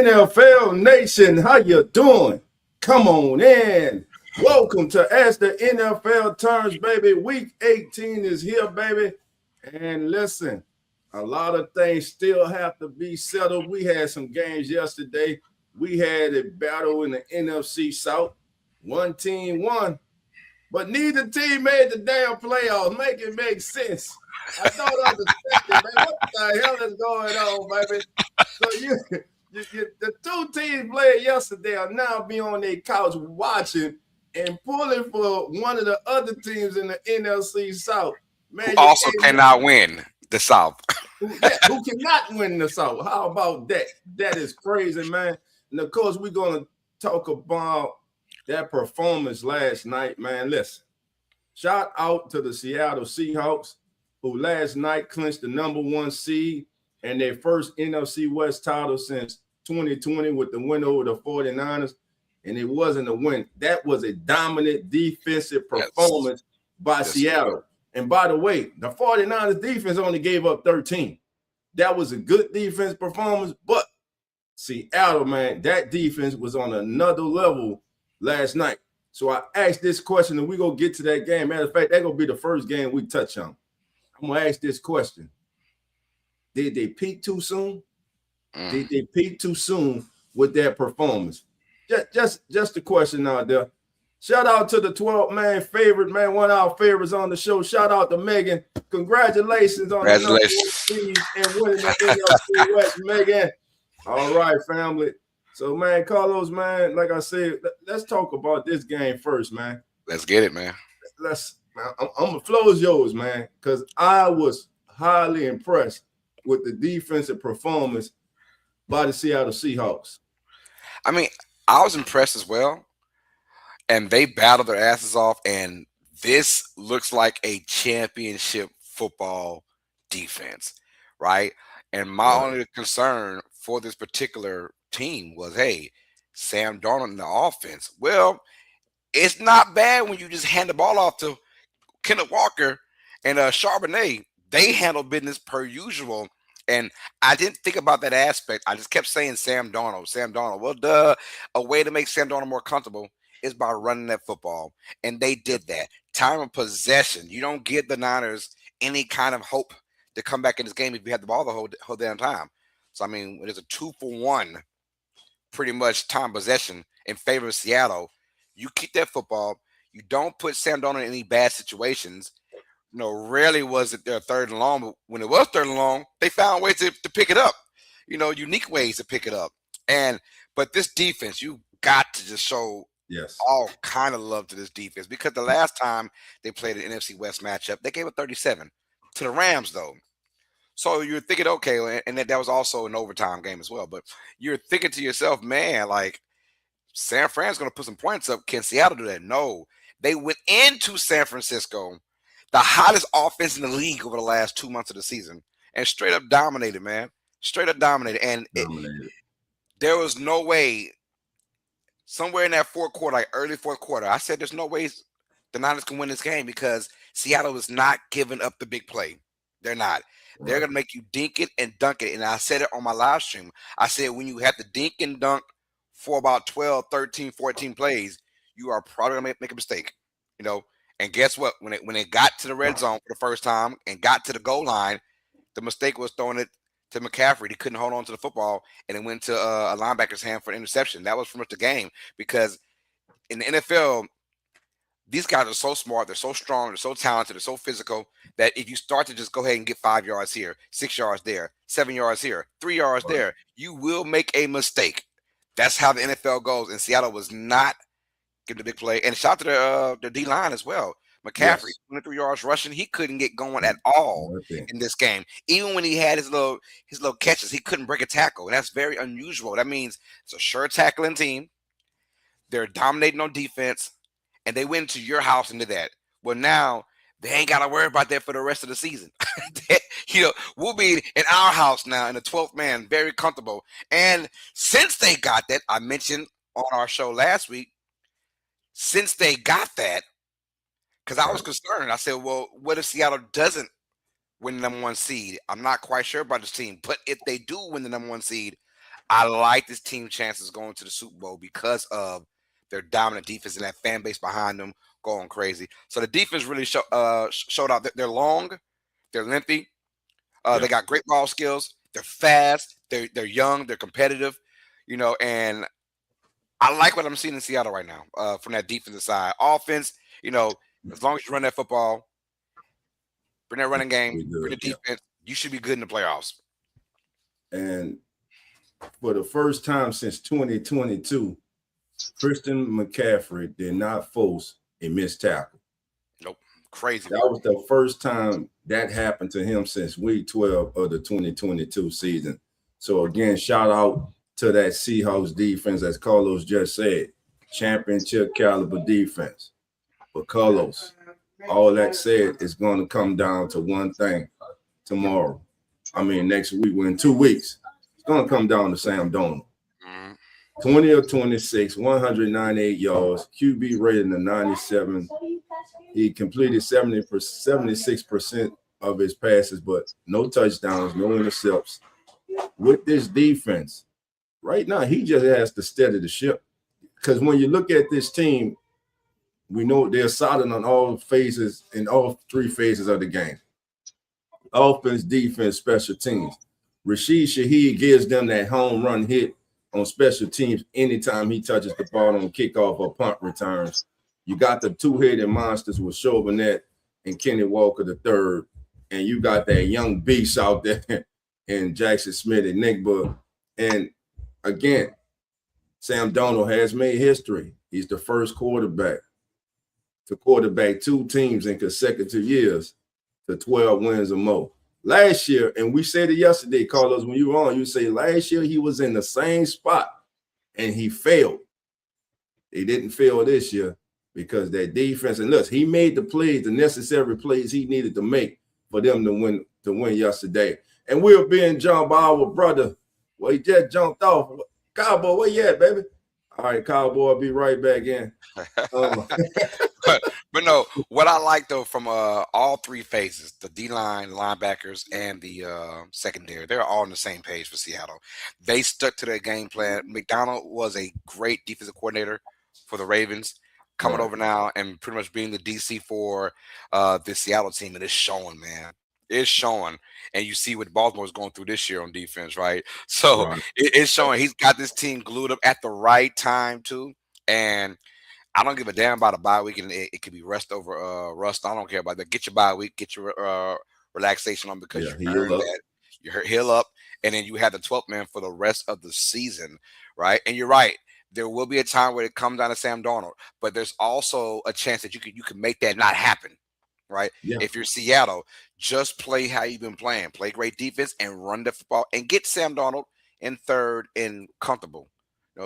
NFL Nation, how you doing? Come on in. Welcome to As the NFL Turns, baby. Week 18 is here, baby. And listen, a lot of things still have to be settled. We had some games yesterday. We had a battle in the NFC South. One team won, but neither team made the damn playoffs. Make it make sense. I don't understand it, man. What the hell is going on, baby? So the two teams played yesterday are now be on their couch watching and pulling for one of the other teams in the NFC South. Man, who also cannot win the South. who cannot win the South. How about that? That is crazy, man. And of course, we're going to talk about that performance last night, man. Listen, shout out to the Seattle Seahawks, who last night clinched the #1 seed and their first NFC West title since 2020 with the win over the 49ers. And it wasn't a win. That was a dominant defensive performance by Seattle. And by the way, the 49ers defense only gave up 13. That was a good defense performance, but Seattle, man, that defense was on another level last night. So I asked this question, and we're going to get to that game. Matter of fact, that's going to be the first game we touch on. I'm going to ask this question. Did they peak too soon? Did they peak too soon with their performance? Just a question out there. Shout out to the 12-man favorite, man, one of our favorites on the show. Shout out to Megan. Congratulations on the #1 seed and winning the NFC West, Megan. All right, family. So, man, Carlos, man, like I said, let's talk about this game first, man. Let's get it, man. The floor is yours, man, because I was highly impressed with the defensive performance by the Seattle Seahawks. I mean, I was impressed as well. And they battled their asses off. And this looks like a championship football defense, right? And my only concern for this particular team was, hey, Sam Darnold in the offense. Well, it's not bad when you just hand the ball off to Kenneth Walker and Charbonnet. They handle business per usual. And I didn't think about that aspect. I just kept saying Sam Darnold. Well, duh. A way to make Sam Darnold more comfortable is by running that football. And they did that. Time of possession. You don't give the Niners any kind of hope to come back in this game if you have the ball the whole damn time. So, I mean, when there's a 2-for-1 pretty much time possession in favor of Seattle, you keep that football. You don't put Sam Darnold in any bad situations. Rarely was it their third and long, but when it was third and long, they found ways to pick it up. Unique ways to pick it up. But this defense, you got to just show all kind of love to this defense, because the last time they played an NFC West matchup, they gave it 37 to the Rams, though. So you're thinking, okay, and that was also an overtime game as well. But you're thinking to yourself, man, like, San Fran's going to put some points up. Can Seattle do that? No. They went into San Francisco, the hottest offense in the league over the last 2 months of the season, and straight up dominated, man. Straight up dominated. And there was no way, somewhere in that fourth quarter, like early fourth quarter, I said there's no way the Niners can win this game, because Seattle is not giving up the big play. They're not. They're going to make you dink it and dunk it. And I said it on my live stream. I said when you have to dink and dunk for about 12, 13, 14 plays, you are probably going to make a mistake, And guess what? When it got to the red zone for the first time and got to the goal line, the mistake was throwing it to McCaffrey. He couldn't hold on to the football, and it went to a linebacker's hand for an interception. That was pretty much the game, because in the NFL, these guys are so smart, they're so strong, they're so talented, they're so physical, that if you start to just go ahead and get 5 yards here, 6 yards there, 7 yards here, 3 yards there, you will make a mistake. That's how the NFL goes, and Seattle was not giving the big play. And shout to their D-line as well. McCaffrey, 23 yards rushing, he couldn't get going at all in this game. Even when he had his little catches, he couldn't break a tackle, and that's very unusual. That means it's a sure tackling team. They're dominating on defense, and they went to your house and did that. Well, now they ain't got to worry about that for the rest of the season. We'll be in our house now in the 12th man, very comfortable. And since they got that, I mentioned on our show last week, since they got that, because I was concerned. I said, well, what if Seattle doesn't win the #1 seed? I'm not quite sure about this team. But if they do win the #1 seed, I like this team chances going to the Super Bowl because of their dominant defense and that fan base behind them going crazy. So the defense really showed out. They're long, they're lengthy, they got great ball skills, they're fast, they're young, they're competitive, and I like what I'm seeing in Seattle right now from that defensive side. Offense, as long as you run that football, bring that running game, bring the defense, you should be good in the playoffs. And for the first time since 2022, Christian McCaffrey did not force a missed tackle. Nope. Crazy. That was the first time that happened to him since week 12 of the 2022 season. So again, shout out to that Seahawks defense, as Carlos just said, championship caliber defense. But Carlos, all that said, is going to come down to one thing tomorrow. Next week, in 2 weeks, it's going to come down to Sam Darnold. 20 of 26, 198 yards, QB rating of 97. He completed 76% of his passes, but no touchdowns, no intercepts. With this defense, right now, he just has to steady the ship. Because when you look at this team, we know they're solid on all phases, in all three phases of the game. Offense, defense, special teams. Rashid Shaheed gives them that home run hit on special teams anytime he touches the ball on kickoff or punt returns. You got the two-headed monsters with Chauvinet and Kenny Walker III, and you got that young beast out there and Jackson Smith and Nick Bull. And again, Sam Darnold has made history. He's the first quarterback to quarterback two teams in consecutive years to 12 wins or more. Last year, and we said it yesterday, Carlos, when you were on, you say last year he was in the same spot and he failed. He didn't fail this year because that defense, and look, he made the plays, the necessary plays he needed to make for them to win yesterday. And we're being joined by our brother. Well, he just jumped off. Cowboy, where you at, baby? All right, Cowboy, I'll be right back in. But no, what I like though from all three phases, the D-line, linebackers, and the secondary, they're all on the same page for Seattle. They stuck to their game plan. McDonald was a great defensive coordinator for the Ravens, coming over now and pretty much being the DC for the Seattle team, and it's showing, man. It's showing, and you see what Baltimore's going through this year on defense, right? So it's showing he's got this team glued up at the right time too, and I don't give a damn about a bye week, and it could be rest over rust. I don't care about that. Get your bye week, get your relaxation on because you earned that. You heal up, and then you have the 12th man for the rest of the season, right? And you're right. There will be a time where it comes down to Sam Darnold, but there's also a chance that you can make that not happen, right? Yeah. If you're Seattle, just play how you've been playing. Play great defense and run the football and get Sam Darnold in third and comfortable,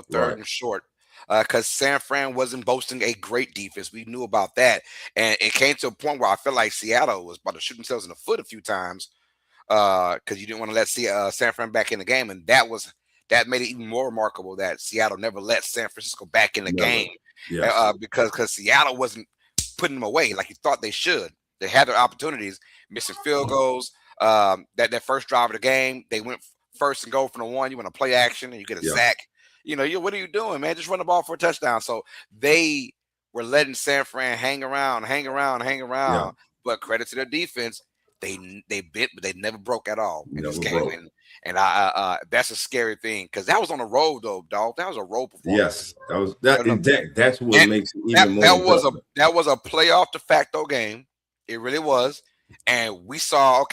third and short. Because San Fran wasn't boasting a great defense. We knew about that. And it came to a point where I felt like Seattle was about to shoot themselves in the foot a few times because you didn't want to let San Fran back in the game. And that made it even more remarkable that Seattle never let San Francisco back in the game because Seattle wasn't putting them away like you thought they should. They had their opportunities, missing field goals. That first drive of the game, they went first and goal from the one. You want to play action and you get a sack. What are you doing, man? Just run the ball for a touchdown. So they were letting San Fran hang around. Yeah. But credit to their defense, they bit, but they never broke at all in this game. And I that's a scary thing because that was on the road, though, dog. That was a road performance. Yes, that's what makes it even more. That was a playoff de facto game. It really was, and we saw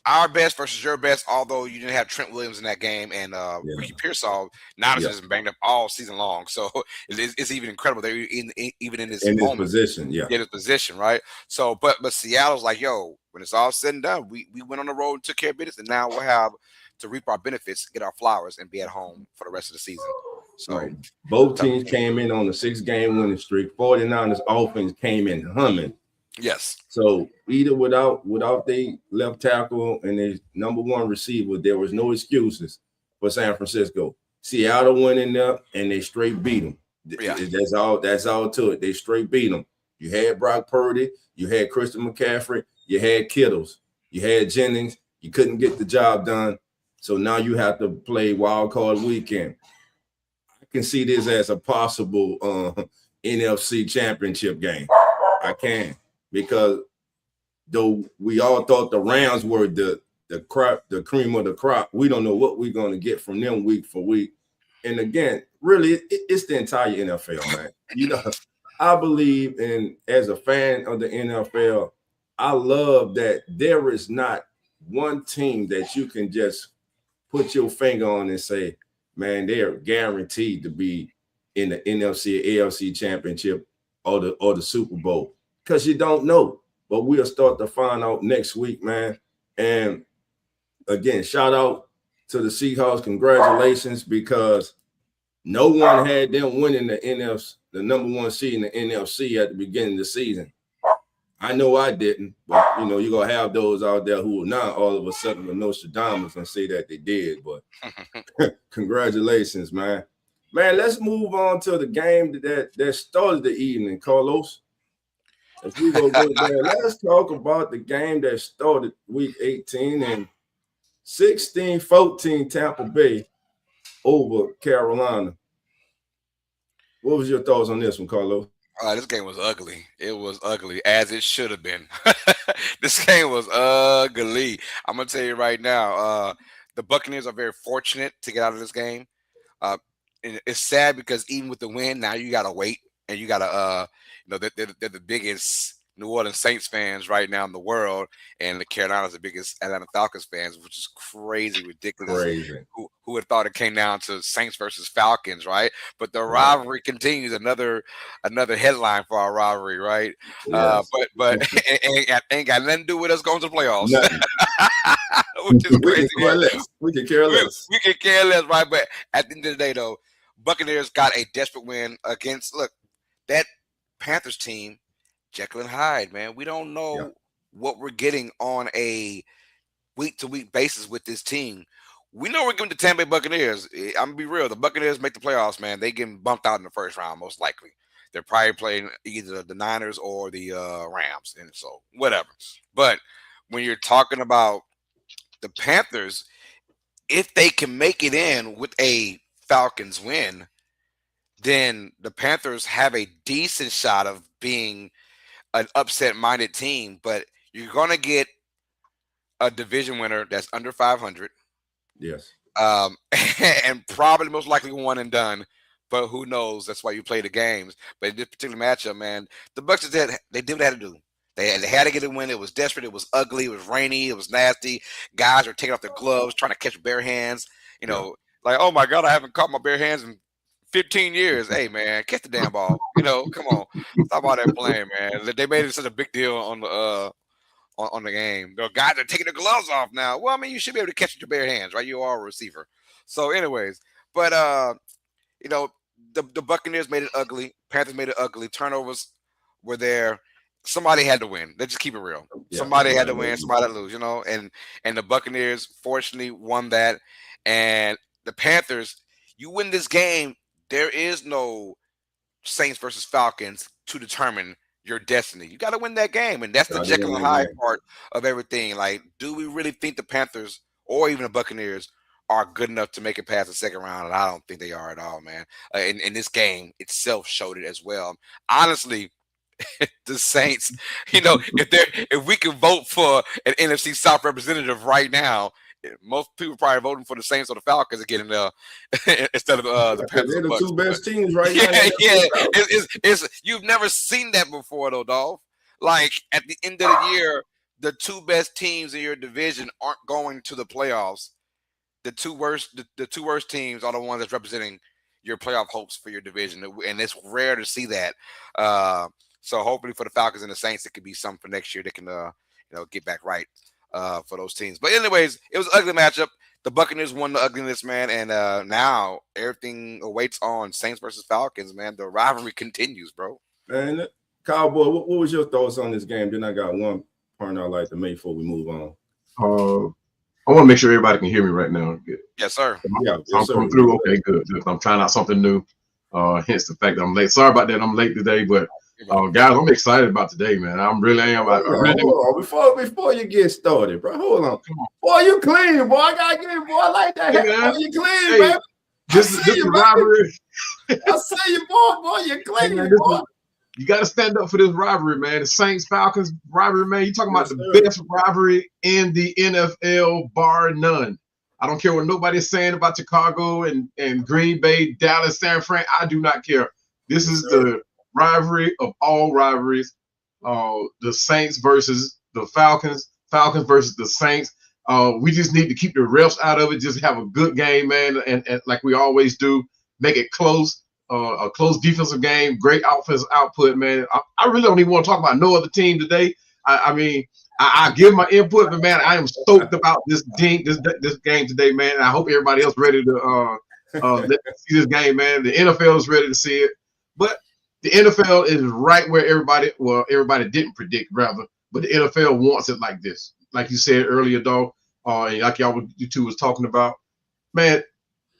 our best versus your best, although you didn't have Trent Williams in that game and Ricky Pearsall, Niners has been banged up all season long. So it's even incredible. They're even in this position, in this position, right? So, but Seattle's like, yo, when it's all said and done, we went on the road and took care of business, and now we'll have to reap our benefits, get our flowers, and be at home for the rest of the season. So both teams came in on a 6-game winning streak. 49ers offense came in humming. Yes. So either without their left tackle and their number one receiver, there was no excuses for San Francisco. Seattle went in there and they straight beat them. Yeah. That's all to it. They straight beat them. You had Brock Purdy, you had Christian McCaffrey, you had Kittles, you had Jennings. You couldn't get the job done. So now you have to play wild card weekend. I can see this as a possible NFC championship game. I can, because though we all thought the Rams were the cream of the crop, we don't know what we're going to get from them week for week. And again, really, it's the entire NFL, man. You know, I believe in, as a fan of the NFL, I love that there is not one team that you can just put your finger on and say, man, they're guaranteed to be in the NFC or AFC championship or the Super Bowl, because you don't know. But we'll start to find out next week, man. And again, shout out to the Seahawks. Congratulations, because no one had them winning the NFC, the number one seed in the NFC at the beginning of the season. I know I didn't, but you know, you're gonna have those out there who will not all of a sudden with Nostradamus and say that they did. But congratulations, man. Man, let's move on to the game that started the evening, Carlos. As we go there, let's talk about the game that started week 18 and 16-14 Tampa Bay over Carolina. What was your thoughts on this one, Carlos? This game was ugly. It was ugly, as it should have been. This game was ugly. I'm gonna tell you right now. The Buccaneers are very fortunate to get out of this game. And it's sad because even with the win, now you gotta wait, and you gotta, they're the biggest New Orleans Saints fans right now in the world, and the Carolinas the biggest Atlanta Falcons fans, which is crazy, ridiculous. Crazy. Who would have thought it came down to Saints versus Falcons, right? But the rivalry continues. Another headline for our rivalry, right? Yes. But ain't got nothing to do with us going to the playoffs, which is crazy. We can care less. We can care less, right? But at the end of the day, though, Buccaneers got a desperate win against that Panthers team. Jekyll and Hyde, man. We don't know what we're getting on a week-to-week basis with this team. We know we're giving the Tampa Bay Buccaneers. I'm going to be real. The Buccaneers make the playoffs, man. They getting bumped out in the first round, most likely. They're probably playing either the Niners or the Rams, and so whatever. But when you're talking about the Panthers, if they can make it in with a Falcons win, then the Panthers have a decent shot of being an upset-minded team, but you're going to get a division winner that's under 500. Yes. And probably most likely one and done, but who knows? That's why you play the games. But in this particular matchup, man, the Bucs they did what they had to do. They had to get a win. It was desperate. It was ugly. It was rainy. It was nasty. Guys were taking off their gloves, trying to catch bare hands. Like, oh my God, I haven't caught my bare hands in 15 years. Hey, man, catch the damn ball. Come on. Stop all that playing, man. They made it such a big deal on the game. The guys are taking their gloves off now. Well, I mean, you should be able to catch with your bare hands, right? You are a receiver. So, anyways, but the Buccaneers made it ugly. Panthers made it ugly. Turnovers were there. Somebody had to win. Let's just keep it real. Yeah, somebody had to win. Somebody had to lose. And the Buccaneers fortunately won that. And the Panthers, you win this game, there is no Saints versus Falcons to determine your destiny. You got to win that game, and that's the Jekyll and Hyde part of everything. Like, do we really think the Panthers or even the Buccaneers are good enough to make it past the second round? And I don't think they are at all, man. And this game itself showed it as well. Honestly, the Saints, if we can vote for an NFC South representative right now, most people probably voting for the Saints or the Falcons again instead of the Panthers. They're the two best teams right now. It's you've never seen that before, though, Dolph. Like, at the end of the year, the two best teams in your division aren't going to the playoffs. The two worst teams are the ones that's representing your playoff hopes for your division, and it's rare to see that. So hopefully for the Falcons and the Saints, it could be something for next year. They can get back right for those teams. But anyways, it was an ugly matchup. The Buccaneers won the ugliness, man, and now everything awaits on Saints versus Falcons, man. The rivalry continues, bro. And Cowboy, what was your thoughts on this game? Then I got one point I'd like to make before we move on. I want to make sure everybody can hear me right now. Yes, sir. I'm coming through. Okay, good. I'm trying out something new. Hence the fact that I'm late. Sorry about that. I'm late today, but Guys, I'm excited about today, man. I really am. Hold on. Before you get started, bro. Hold on. Boy, you clean, boy. I gotta get it, boy. I like that. Boy, you clean, baby. This is rivalry. I see you, boy. You clean, boy. You got to stand up for this rivalry, man. The Saints-Falcons rivalry, man. You're talking about the best rivalry in the NFL, bar none. I don't care what nobody's saying about Chicago and Green Bay, Dallas, San Fran. I do not care. This is the rivalry of all rivalries. The Saints versus the Falcons. Falcons versus the Saints. We just need to keep the refs out of it. Just have a good game, man, and like we always do, make it close. A close defensive game, great offensive output, man. I really don't even want to talk about no other team today. I give my input, but man, I am stoked about this game today, man. And I hope everybody else ready to see this game, man. The NFL is ready to see it, but the NFL is right where everybody didn't predict, rather. But the NFL wants it like this, like you said earlier, dog. And like you two was talking about, man.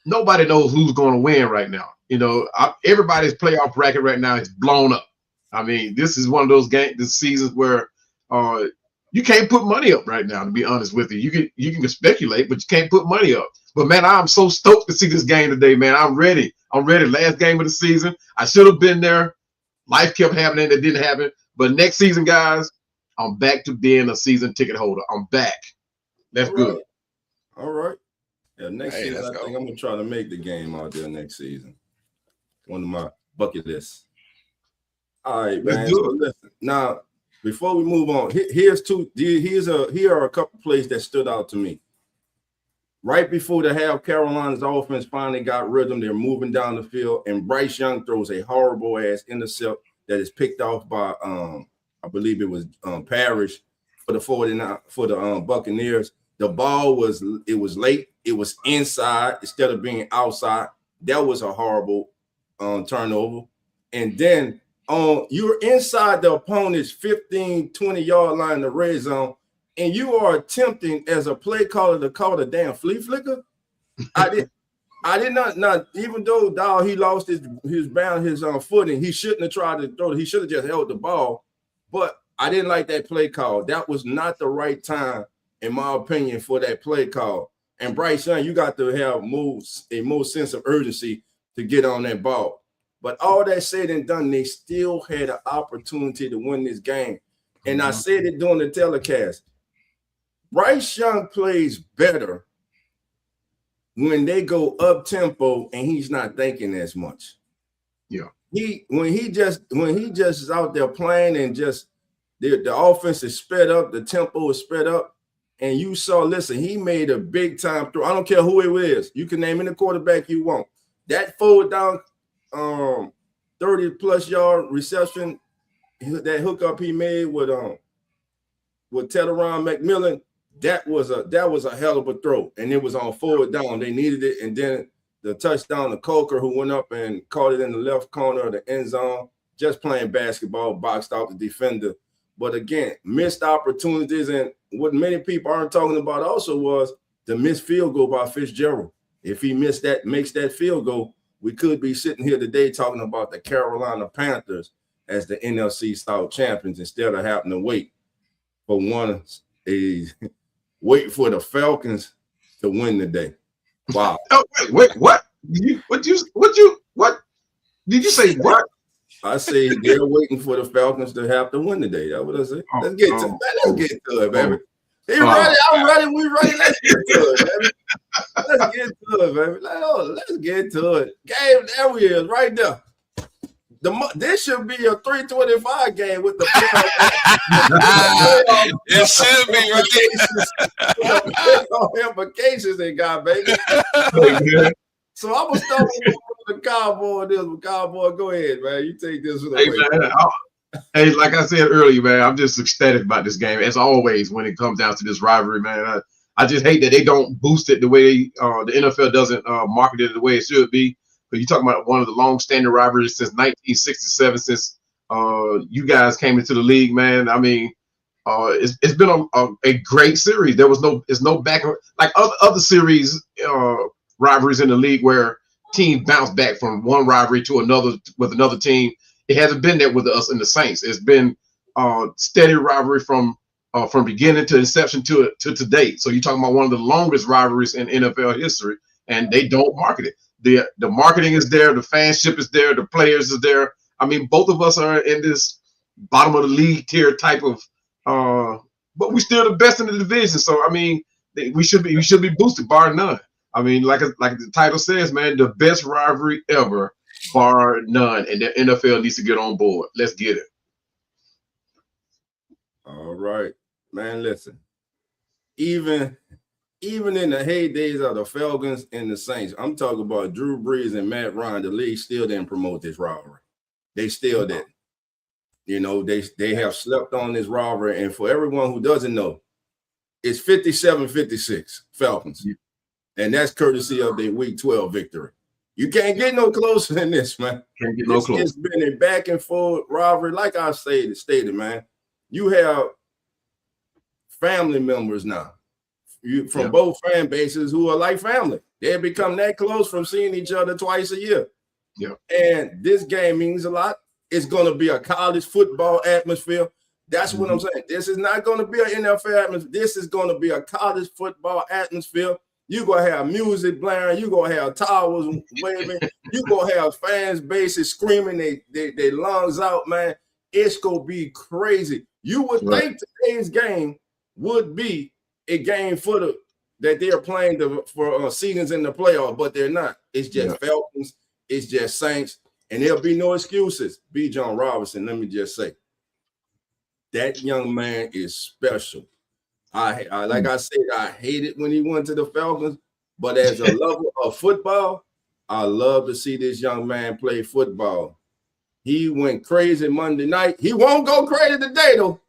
Nobody knows who's going to win right now. You know, everybody's playoff bracket right now is blown up. I mean, this is one of those seasons where you can't put money up right now, to be honest with you. You can speculate, but you can't put money up. But, man, I'm so stoked to see this game today, man. I'm ready. Last game of the season. I should have been there. Life kept happening. It didn't happen. But next season, guys, I'm back to being a season ticket holder. I'm back. That's good. All right. Yeah, next season, I think I'm going to try to make the game out there next season. One of my bucket lists. All right, man. So listen, now, before we move on, here are a couple plays that stood out to me. Right before the half, Carolina's offense finally got rhythm. They're moving down the field, and Bryce Young throws a horrible-ass intercept that is picked off by, I believe it was Parrish for the Buccaneers. The ball was late. It was inside instead of being outside. That was a horrible turnover. And then you're inside the opponent's 15, 20-yard line in the red zone, and you are attempting as a play caller to call the damn flea flicker. I did not even though dog he lost his footing, he shouldn't have tried to throw it. He should have just held the ball. But I didn't like that play call. That was not the right time, in my opinion, for that play call. And Bryce Young, you got to have a more sense of urgency to get on that ball. But all that said and done, they still had an opportunity to win this game. And I said it during the telecast. Bryce Young plays better when they go up tempo and he's not thinking as much. Yeah. When he just is out there playing and just the offense is sped up, the tempo is sped up. And you saw, listen, he made a big time throw. I don't care who it is. You can name any quarterback you want. That forward down 30-plus yard reception, that hookup he made with Teteron McMillan, that was a hell of a throw. And it was on forward down. They needed it. And then the touchdown to Coker, who went up and caught it in the left corner of the end zone, just playing basketball, boxed out the defender. But again, missed opportunities. And what many people aren't talking about also was the missed field goal by Fitzgerald. If he makes that field goal, we could be sitting here today talking about the Carolina Panthers as the NFC South champions instead of having to wait for the Falcons to win the day. Wow. Oh, wait, what? What did you say? What? I say they're waiting for the Falcons to have to win today. That's what I say. Let's get to it, baby. He ready? I'm ready. We ready. Let's get to it, baby. Let's get to it, baby. Let's get to it. Game, there we is, right there. This should be a 325 game with the it should be implications they got, baby. So I'm gonna start with the Cowboy. Cowboy, go ahead, man. You take this with Hey, like I said earlier, man, I'm just ecstatic about this game as always when it comes down to this rivalry, man. I just hate that they don't boost it the way the NFL doesn't market it the way it should be. But you're talking about one of the long-standing rivalries since 1967, since you guys came into the league, man. I mean, it's been a great series. It's no back like other series rivalries in the league where teams bounce back from one rivalry to another with another team. It hasn't been that with us in the Saints. It's been steady rivalry from beginning to inception to today. So you're talking about one of the longest rivalries in NFL history, and they don't market it. The marketing is there, the fanship is there, the players is there. I mean, both of us are in this bottom of the league tier type of, but we still the best in the division. So I mean, we should be boosted, bar none. I mean, like the title says, man, the best rivalry ever, bar none, and the NFL needs to get on board. Let's get it. All right, man. Listen, even in the heydays of the Falcons and the Saints, I'm talking about Drew Brees and Matt Ryan. The league still didn't promote this rivalry. They still didn't. You know, they have slept on this rivalry, and for everyone who doesn't know, it's 57-56 Falcons. Yeah. And that's courtesy of their Week 12 victory. You can't get no closer than this, man. Can't get no closer. It's been a back and forth rivalry. Like I stated, man, you have family members now from both fan bases who are like family. They have become that close from seeing each other twice a year. Yeah. And this game means a lot. It's going to be a college football atmosphere. That's what I'm saying. This is not going to be an NFL atmosphere. This is going to be a college football atmosphere. You're going to have music blaring. You're going to have towers waving. You're going to have fans bases screaming their lungs out, man. It's going to be crazy. You would think today's game would be a game that they're playing for seasons in the playoff, but they're not. It's just Falcons. It's just Saints. And there'll be no excuses. B. John Robinson, let me just say, that young man is special. I like I said, I hate it when he went to the Falcons, but as a lover of football, I love to see this young man play football. He went crazy Monday night. He won't go crazy today, though.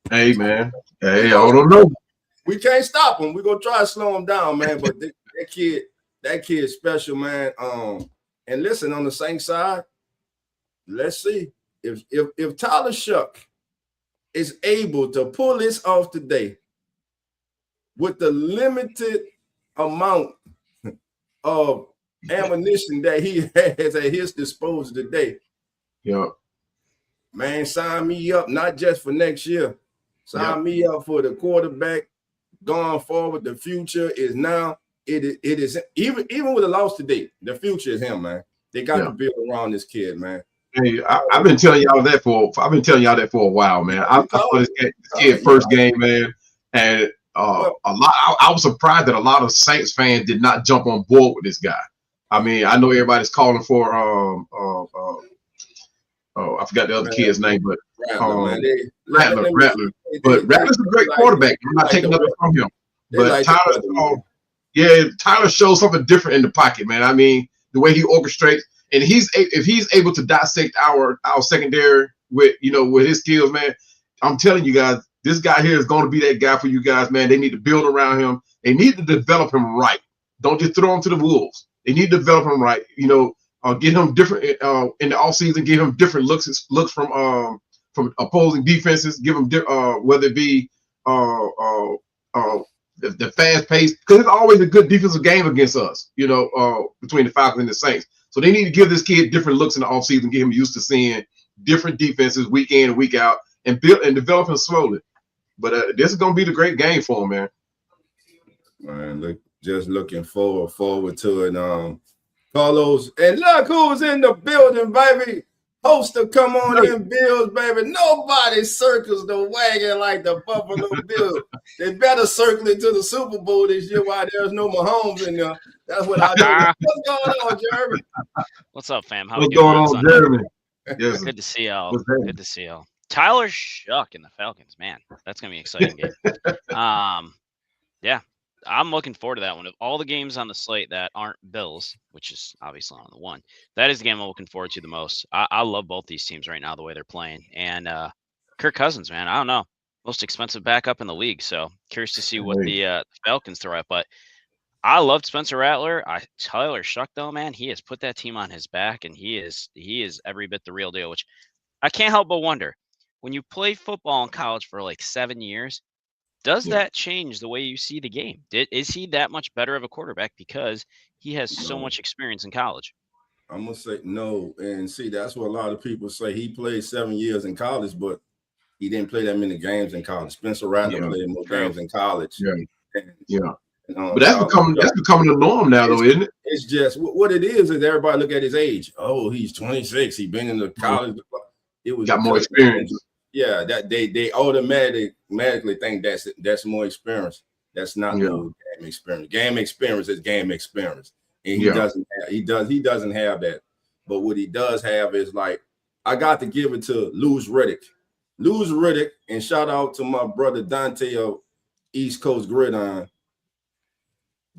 Hey, man. Hey, I don't know. We can't stop him. We're gonna try to slow him down, man. But that kid is special, man. And listen, on the Saints side, let's see if Tyler Shuck is able to pull this off today with the limited amount of ammunition that he has at his disposal today. Yeah. Man, sign me up, not just for next year. Sign me up for the quarterback going forward. The future is now. It is even with a loss today, the future is him, man. They got to build around this kid, man. Hey, I've been telling y'all that for a while, man. I saw this kid first game, man, and I was surprised that a lot of Saints fans did not jump on board with this guy. I mean, I know everybody's calling for I forgot the other kid's name, but Rattler. But Rattler's a great quarterback. I'm not taking nothing from him. But Tyler shows something different in the pocket, man. I mean, the way he orchestrates, and if he's able to dissect our secondary with his skills, man, I'm telling you guys, this guy here is going to be that guy for you guys, man. They need to build around him. They need to develop him right. Don't just throw him to the wolves. They need to develop him right. Get him different in the offseason. Give him different looks from opposing defenses. Give him whether it be the fast pace, because it's always a good defensive game against us. Between the Falcons and the Saints. So they need to give this kid different looks in the offseason. Get him used to seeing different defenses week in and week out, and build and develop him slowly. But this is gonna be the great game for him, man. Man, just looking forward to it. Carlos, and look who's in the building, baby. Host to come on in, Bills, baby. Nobody circles the wagon like the Buffalo Bills. They better circle it to the Super Bowl this year while there's no Mahomes in there. That's what I do. What's going on, Jeremy? What's up, fam? What's going on, Jeremy? Yes. Good to see y'all. Good to see y'all. Tyler Shuck in the Falcons, man. That's gonna be an exciting game. Yeah. I'm looking forward to that one. Of all the games on the slate that aren't Bills, which is obviously on the one, that is the game I'm looking forward to the most. I love both these teams right now, the way they're playing. And Kirk Cousins, man, I don't know. Most expensive backup in the league. So curious to see what the Falcons throw out. But I loved Spencer Rattler. Tyler Shuck, though, man, he has put that team on his back, and he is every bit the real deal, which I can't help but wonder. When you play football in college for like 7 years, does that change the way you see the game? Is he that much better of a quarterback because he has so much experience in college? I'm gonna say no. And see, that's what a lot of people say. He played 7 years in college, but he didn't play that many games in college. Spencer Rattler played more games in college. Yeah. But that's becoming the norm now, though, isn't it? It's just what it is everybody look at his age. Oh, he's 26. He's been in the college. It was got more experience. Yeah, that they automatically think that's more experience. That's not more game experience. Game experience is game experience, and he doesn't have that. But what he does have is, like, I got to give it to Louis Riddick. Louis Riddick, and shout out to my brother Dante of East Coast Gridiron.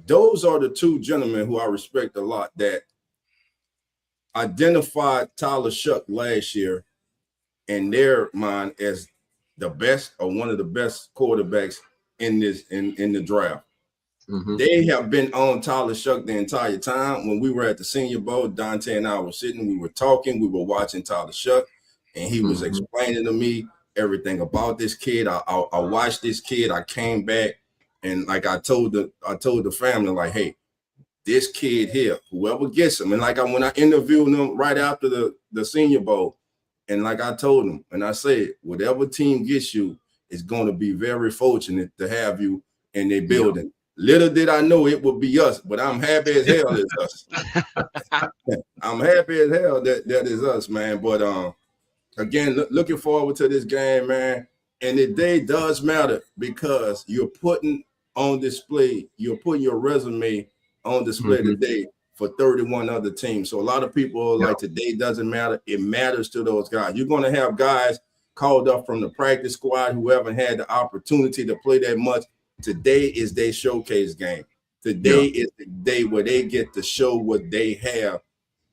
Those are the two gentlemen who I respect a lot that identified Tyler Shuck last year in their mind as the best or one of the best quarterbacks in the draft. Mm-hmm. They have been on Tyler Shuck the entire time. When we were at the Senior Bowl, Dante and I were sitting, we were talking, we were watching Tyler Shuck, and he was explaining to me everything about this kid. I watched this kid. I came back, and like I told the family, like, hey, this kid here, whoever gets him, and like when I interviewed him right after the Senior Bowl, and like I told him, and I said, whatever team gets you is going to be very fortunate to have you in their building. Yeah. Little did I know it would be us, but I'm happy as hell it's us. I'm happy as hell that is us, man. But again, looking forward to this game, man. And the day does matter because you're putting on display, you're putting your resume on display today for 31 other teams. So a lot of people are like, today doesn't matter. It matters to those guys. You're going to have guys called up from the practice squad who haven't had the opportunity to play that much. Today is their showcase game. Today is the day where they get to show what they have,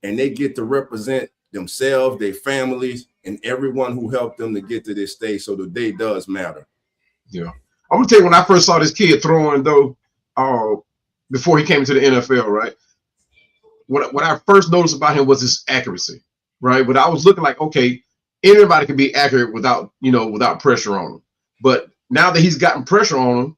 and they get to represent themselves, their families, and everyone who helped them to get to this stage. So the day does matter. Yeah. I'm going to tell you, when I first saw this kid throwing, though, before he came to the NFL, right? What I first noticed about him was his accuracy, right? But I was looking like, okay, anybody can be accurate without pressure on him. But now that he's gotten pressure on him,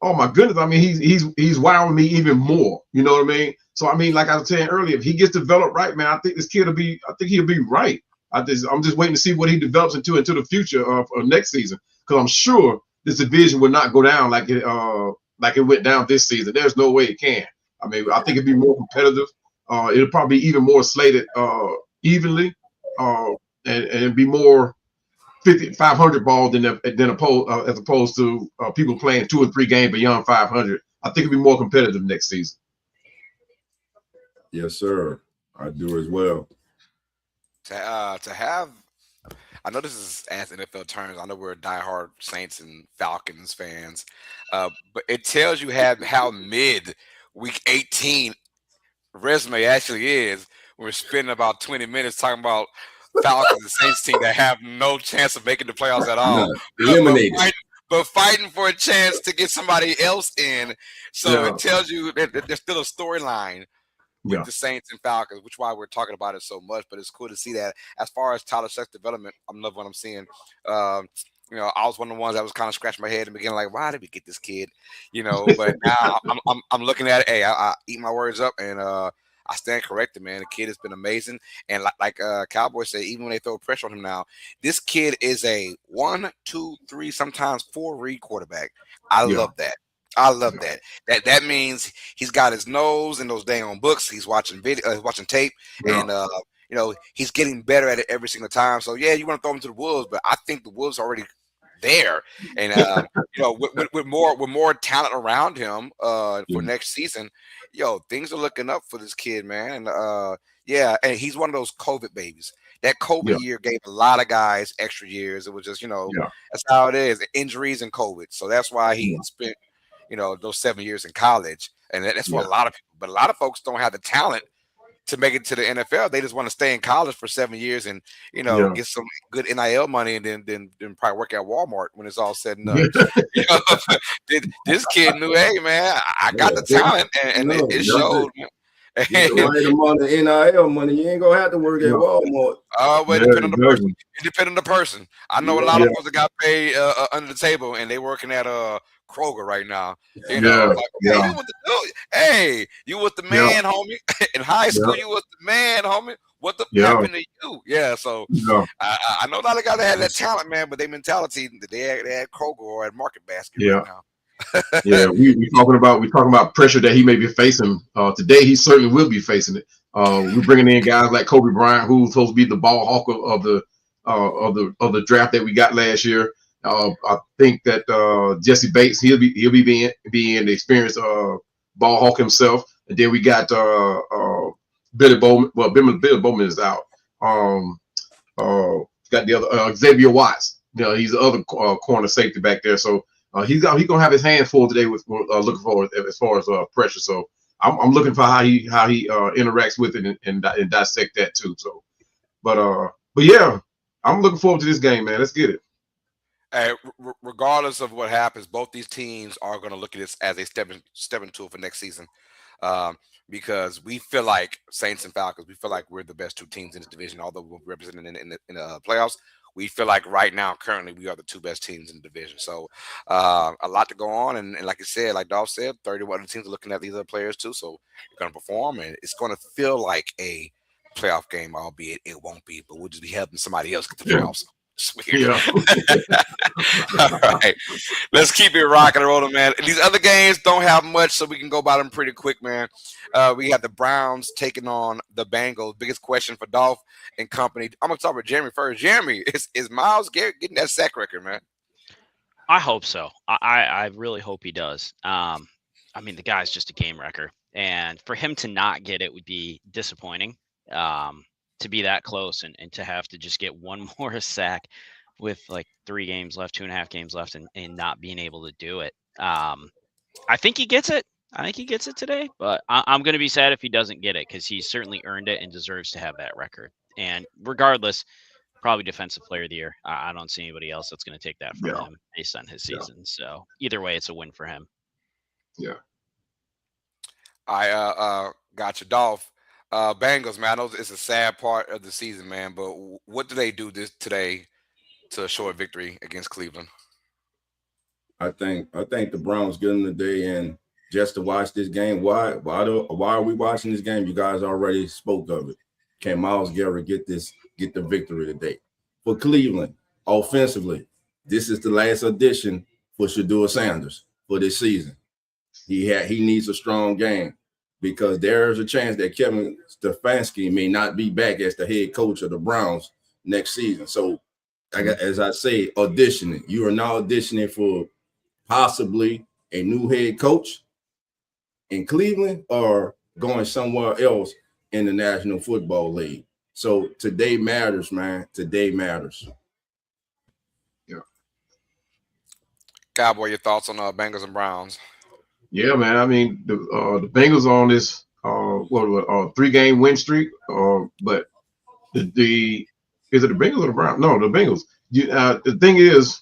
oh my goodness, I mean, he's wowing me even more. You know what I mean? So I mean, like I was saying earlier, if he gets developed right, man, I think this kid he'll be right. I'm just waiting to see what he develops into the future of next season, because I'm sure this division will not go down like it went down this season. There's no way it can. I mean, I think it'd be more competitive. It'll probably be even more slated evenly, and it'd be more 500 ball than as opposed to people playing 2 or 3 games beyond 500. I think it'll be more competitive next season. Yes, sir. I do as well. To have, I know this is as NFL terms. I know we're diehard Saints and Falcons fans, but it tells you how mid Week 18 resume actually is. We're spending about 20 minutes talking about Falcons and Saints team that have no chance of making the playoffs at all. Eliminated. But fighting for a chance to get somebody else in. So it tells you that there's still a storyline with the Saints and Falcons, which is why we're talking about it so much. But it's cool to see that. As far as Tyler Shuck's development, I'm loving what I'm seeing. I was one of the ones that was kind of scratching my head in the beginning, like, why did we get this kid? But now I'm looking at it. Hey, I eat my words up, and I stand corrected, man. The kid has been amazing. And like Cowboy said, even when they throw pressure on him now, this kid is a 1, 2, 3, sometimes 4 read quarterback. I love that. I love that. That means he's got his nose in those dang books. He's watching video, watching tape, and he's getting better at it every single time. So you want to throw him to the Wolves, but I think the Wolves are already there, and with more talent around him for next season, things are looking up for this kid, man. And and he's one of those COVID babies. That COVID year gave a lot of guys extra years. It was just that's how it is, injuries and COVID. So that's why he spent those 7 years in college, and that's for a lot of people. But a lot of folks don't have the talent to make it to the NFL. They just want to stay in college for 7 years and get some good NIL money, and then probably work at Walmart when it's all said and done. This kid knew, hey man, I got the talent, and it showed. You right among the NIL money, you ain't gonna have to work at Walmart. It depends on the person. It depends on the person. I know a lot of folks that got paid under the table, and they working at Kroger right now. You know, Yeah, like, yeah, hey, you was the yeah, man, homie. In high school, yeah, you was the man, homie. What the yeah, happened to you? Yeah, so yeah. I know a lot of guys that had that talent, man, but their mentality, they had Kroger or at Market Basket right Yeah. now. Yeah, we talking about pressure that he may be facing. Today he certainly will be facing it. We're bringing in guys like Kobe Bryant, who's supposed to be the ball hawk of the draft that we got last year. I think that Jesse Bates he'll be being the experienced ball hawk himself. And then we got Billy Bowman. Well, Billy Bowman is out. Got the other Xavier Watts. You know, he's the other corner safety back there. So he's gonna have his hands full today with looking forward as far as pressure. So I'm looking for how he interacts with it and dissect that too. So, but yeah, I'm looking forward to this game, man. Let's get it. Hey, regardless of what happens, both these teams are going to look at this as a stepping tool for next season. Because we feel like Saints and Falcons, we feel like we're the best two teams in this division, although we're represented in the playoffs. We feel like right now, currently, we are the two best teams in the division. So a lot to go on. And like I said, like Dolph said, 31 teams are looking at these other players too. So you're going to perform, and it's going to feel like a playoff game, albeit it won't be, but we'll just be helping somebody else get the playoffs. It's weird. Yeah. All right. Let's keep it rocking and rolling, man. These other games don't have much, so we can go by them pretty quick, man. We have the Browns taking on the Bengals. Biggest question for Dolph and company. I'm going to talk with Jeremy first. Jeremy, is Myles Garrett getting that sack record, man? I hope so. I really hope he does. I mean, the guy's just a game wrecker. And for him to not get it would be disappointing. To be that close and to have to just get one more sack with like 3 games left, 2.5 games left, and not being able to do it. I think he gets it. I think he gets it today, but I'm going to be sad if he doesn't get it because he's certainly earned it and deserves to have that record. And regardless, probably defensive player of the year. I don't see anybody else that's going to take that from him based on his season. So either way, it's a win for him. Yeah. I got you, Dolph. Bengals, man. I know it's a sad part of the season, man, but what do they do today to show a victory against Cleveland? I think the Browns get them today, and just to watch this game. Why are we watching this game? You guys already spoke of it. Can Myles Garrett get the victory today for Cleveland offensively? This is the last audition for Shedeur Sanders for this season. He needs a strong game, because there's a chance that Kevin Stefanski may not be back as the head coach of the Browns next season. So, as I say, auditioning. You are now auditioning for possibly a new head coach in Cleveland or going somewhere else in the National Football League. So today matters, man. Today matters. Yeah. Cowboy, your thoughts on Bengals and Browns? Yeah, man. I mean, the Bengals are on this 3-game win streak. But is it the Bengals or the Browns? No, the Bengals. The thing is,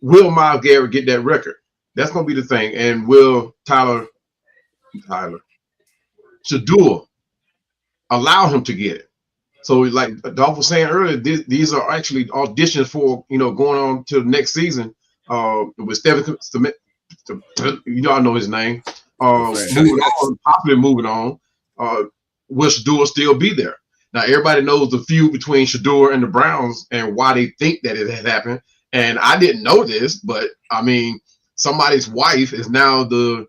will Myles Garrett get that record? That's going to be the thing. And will Shedeur allow him to get it? So, like Dolph was saying earlier, these are actually auditions for going on to the next season. With Stephen Smith. I know his name. Moving on. Will Shedeur still be there? Now, everybody knows the feud between Shedeur and the Browns and why they think that it had happened. And I didn't know this, but I mean, somebody's wife is now the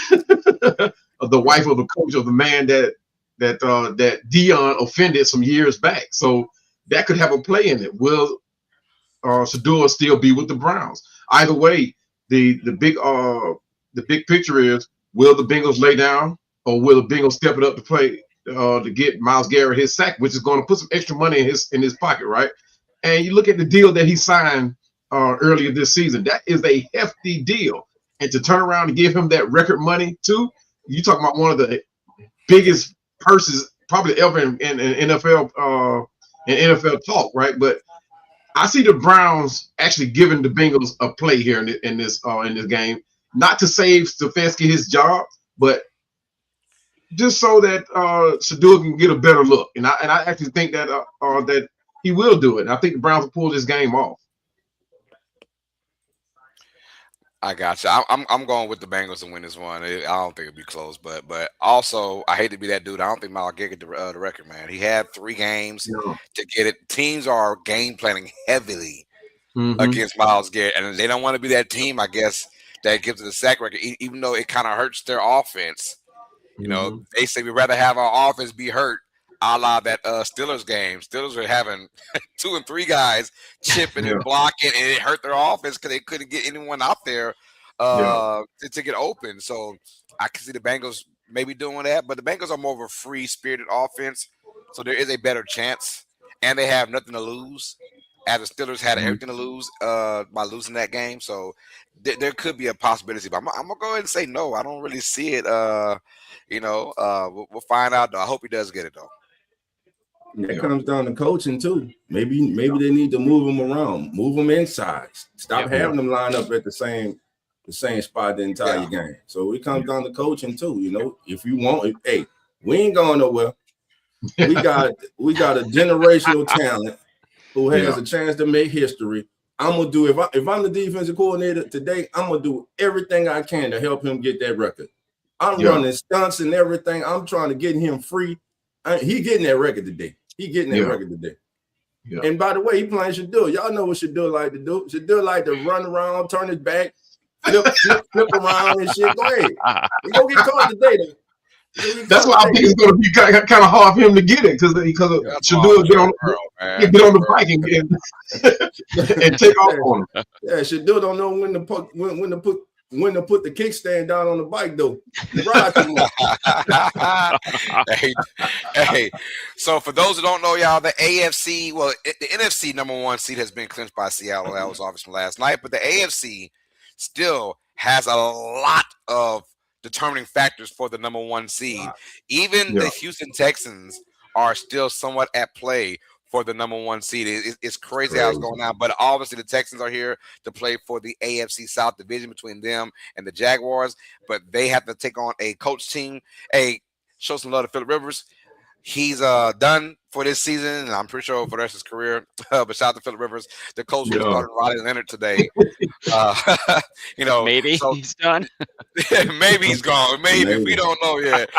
the wife of the coach of the man that Dion offended some years back. So that could have a play in it. Will Shedeur still be with the Browns? Either way, the big picture is, will the Bengals lay down, or will the Bengals step it up to play to get Myles Garrett his sack, which is going to put some extra money in his pocket, right? And you look at the deal that he signed earlier this season. That is a hefty deal, and to turn around and give him that record money too, you talking about one of the biggest purses probably ever in NFL NFL talk, right? But I see the Browns actually giving the Bengals a play here in this game, not to save Stefanski his job, but just so that Shedeur can get a better look. And I actually think that that he will do it. And I think the Browns will pull this game off. I got you. I'm going with the Bengals to win this one. I don't think it'll be close, but also I hate to be that dude. I don't think Miles Garrett get the record, man. He had 3 games to get it. Teams are game planning heavily against Miles Garrett, and they don't want to be that team, I guess, that gives it a sack record, even though it kind of hurts their offense. You know, they say we'd rather have our offense be hurt, a la that Steelers game. Steelers were having 2 and 3 guys chipping and blocking, and it hurt their offense because they couldn't get anyone out there to get open. So I can see the Bengals maybe doing that, but the Bengals are more of a free-spirited offense, so there is a better chance, and they have nothing to lose. As the Steelers had everything to lose by losing that game, so there could be a possibility. But I'm gonna go ahead and say no. I don't really see it. We'll find out. Though. I hope he does get it though. It comes down to coaching too. Maybe they need to move them around, move them inside. Stop having them line up at the same spot the entire game. So it comes down to coaching too. You know, if you want, hey, we ain't going nowhere. We got a generational talent who has a chance to make history. I'm gonna do if I'm the defensive coordinator today, I'm gonna do everything I can to help him get that record. I'm running stunts and everything. I'm trying to get him free. He getting that record today. Yeah. And by the way, he playing Shadul. Y'all know what Shadul like to do. Shadul like to run around, turn his back, flip around and shit. Go ahead. He gonna get caught today though. That's why I think it's going to be kind of hard for him to get it because Shadul get on the bike and take off on him. Yeah, Shadul don't know when to put the kickstand down on the bike though. Hey, so for those who don't know, y'all, the AFC, the NFC number 1 seed has been clinched by Seattle. That was obvious from last night, but the AFC still has a lot of determining factors for the number 1 seed. Even the Houston Texans are still somewhat at play for the number 1 seed. It's crazy how it's going on, but obviously the Texans are here to play for the AFC South division between them and the Jaguars, but they have to take on a coach team. Show some love to Phillip Rivers. He's done for this season, and I'm pretty sure for the rest of his career. But shout out to Phillip Rivers, the coach who started Riley Leonard today. Maybe he's done. Maybe he's gone. Maybe we don't know yet.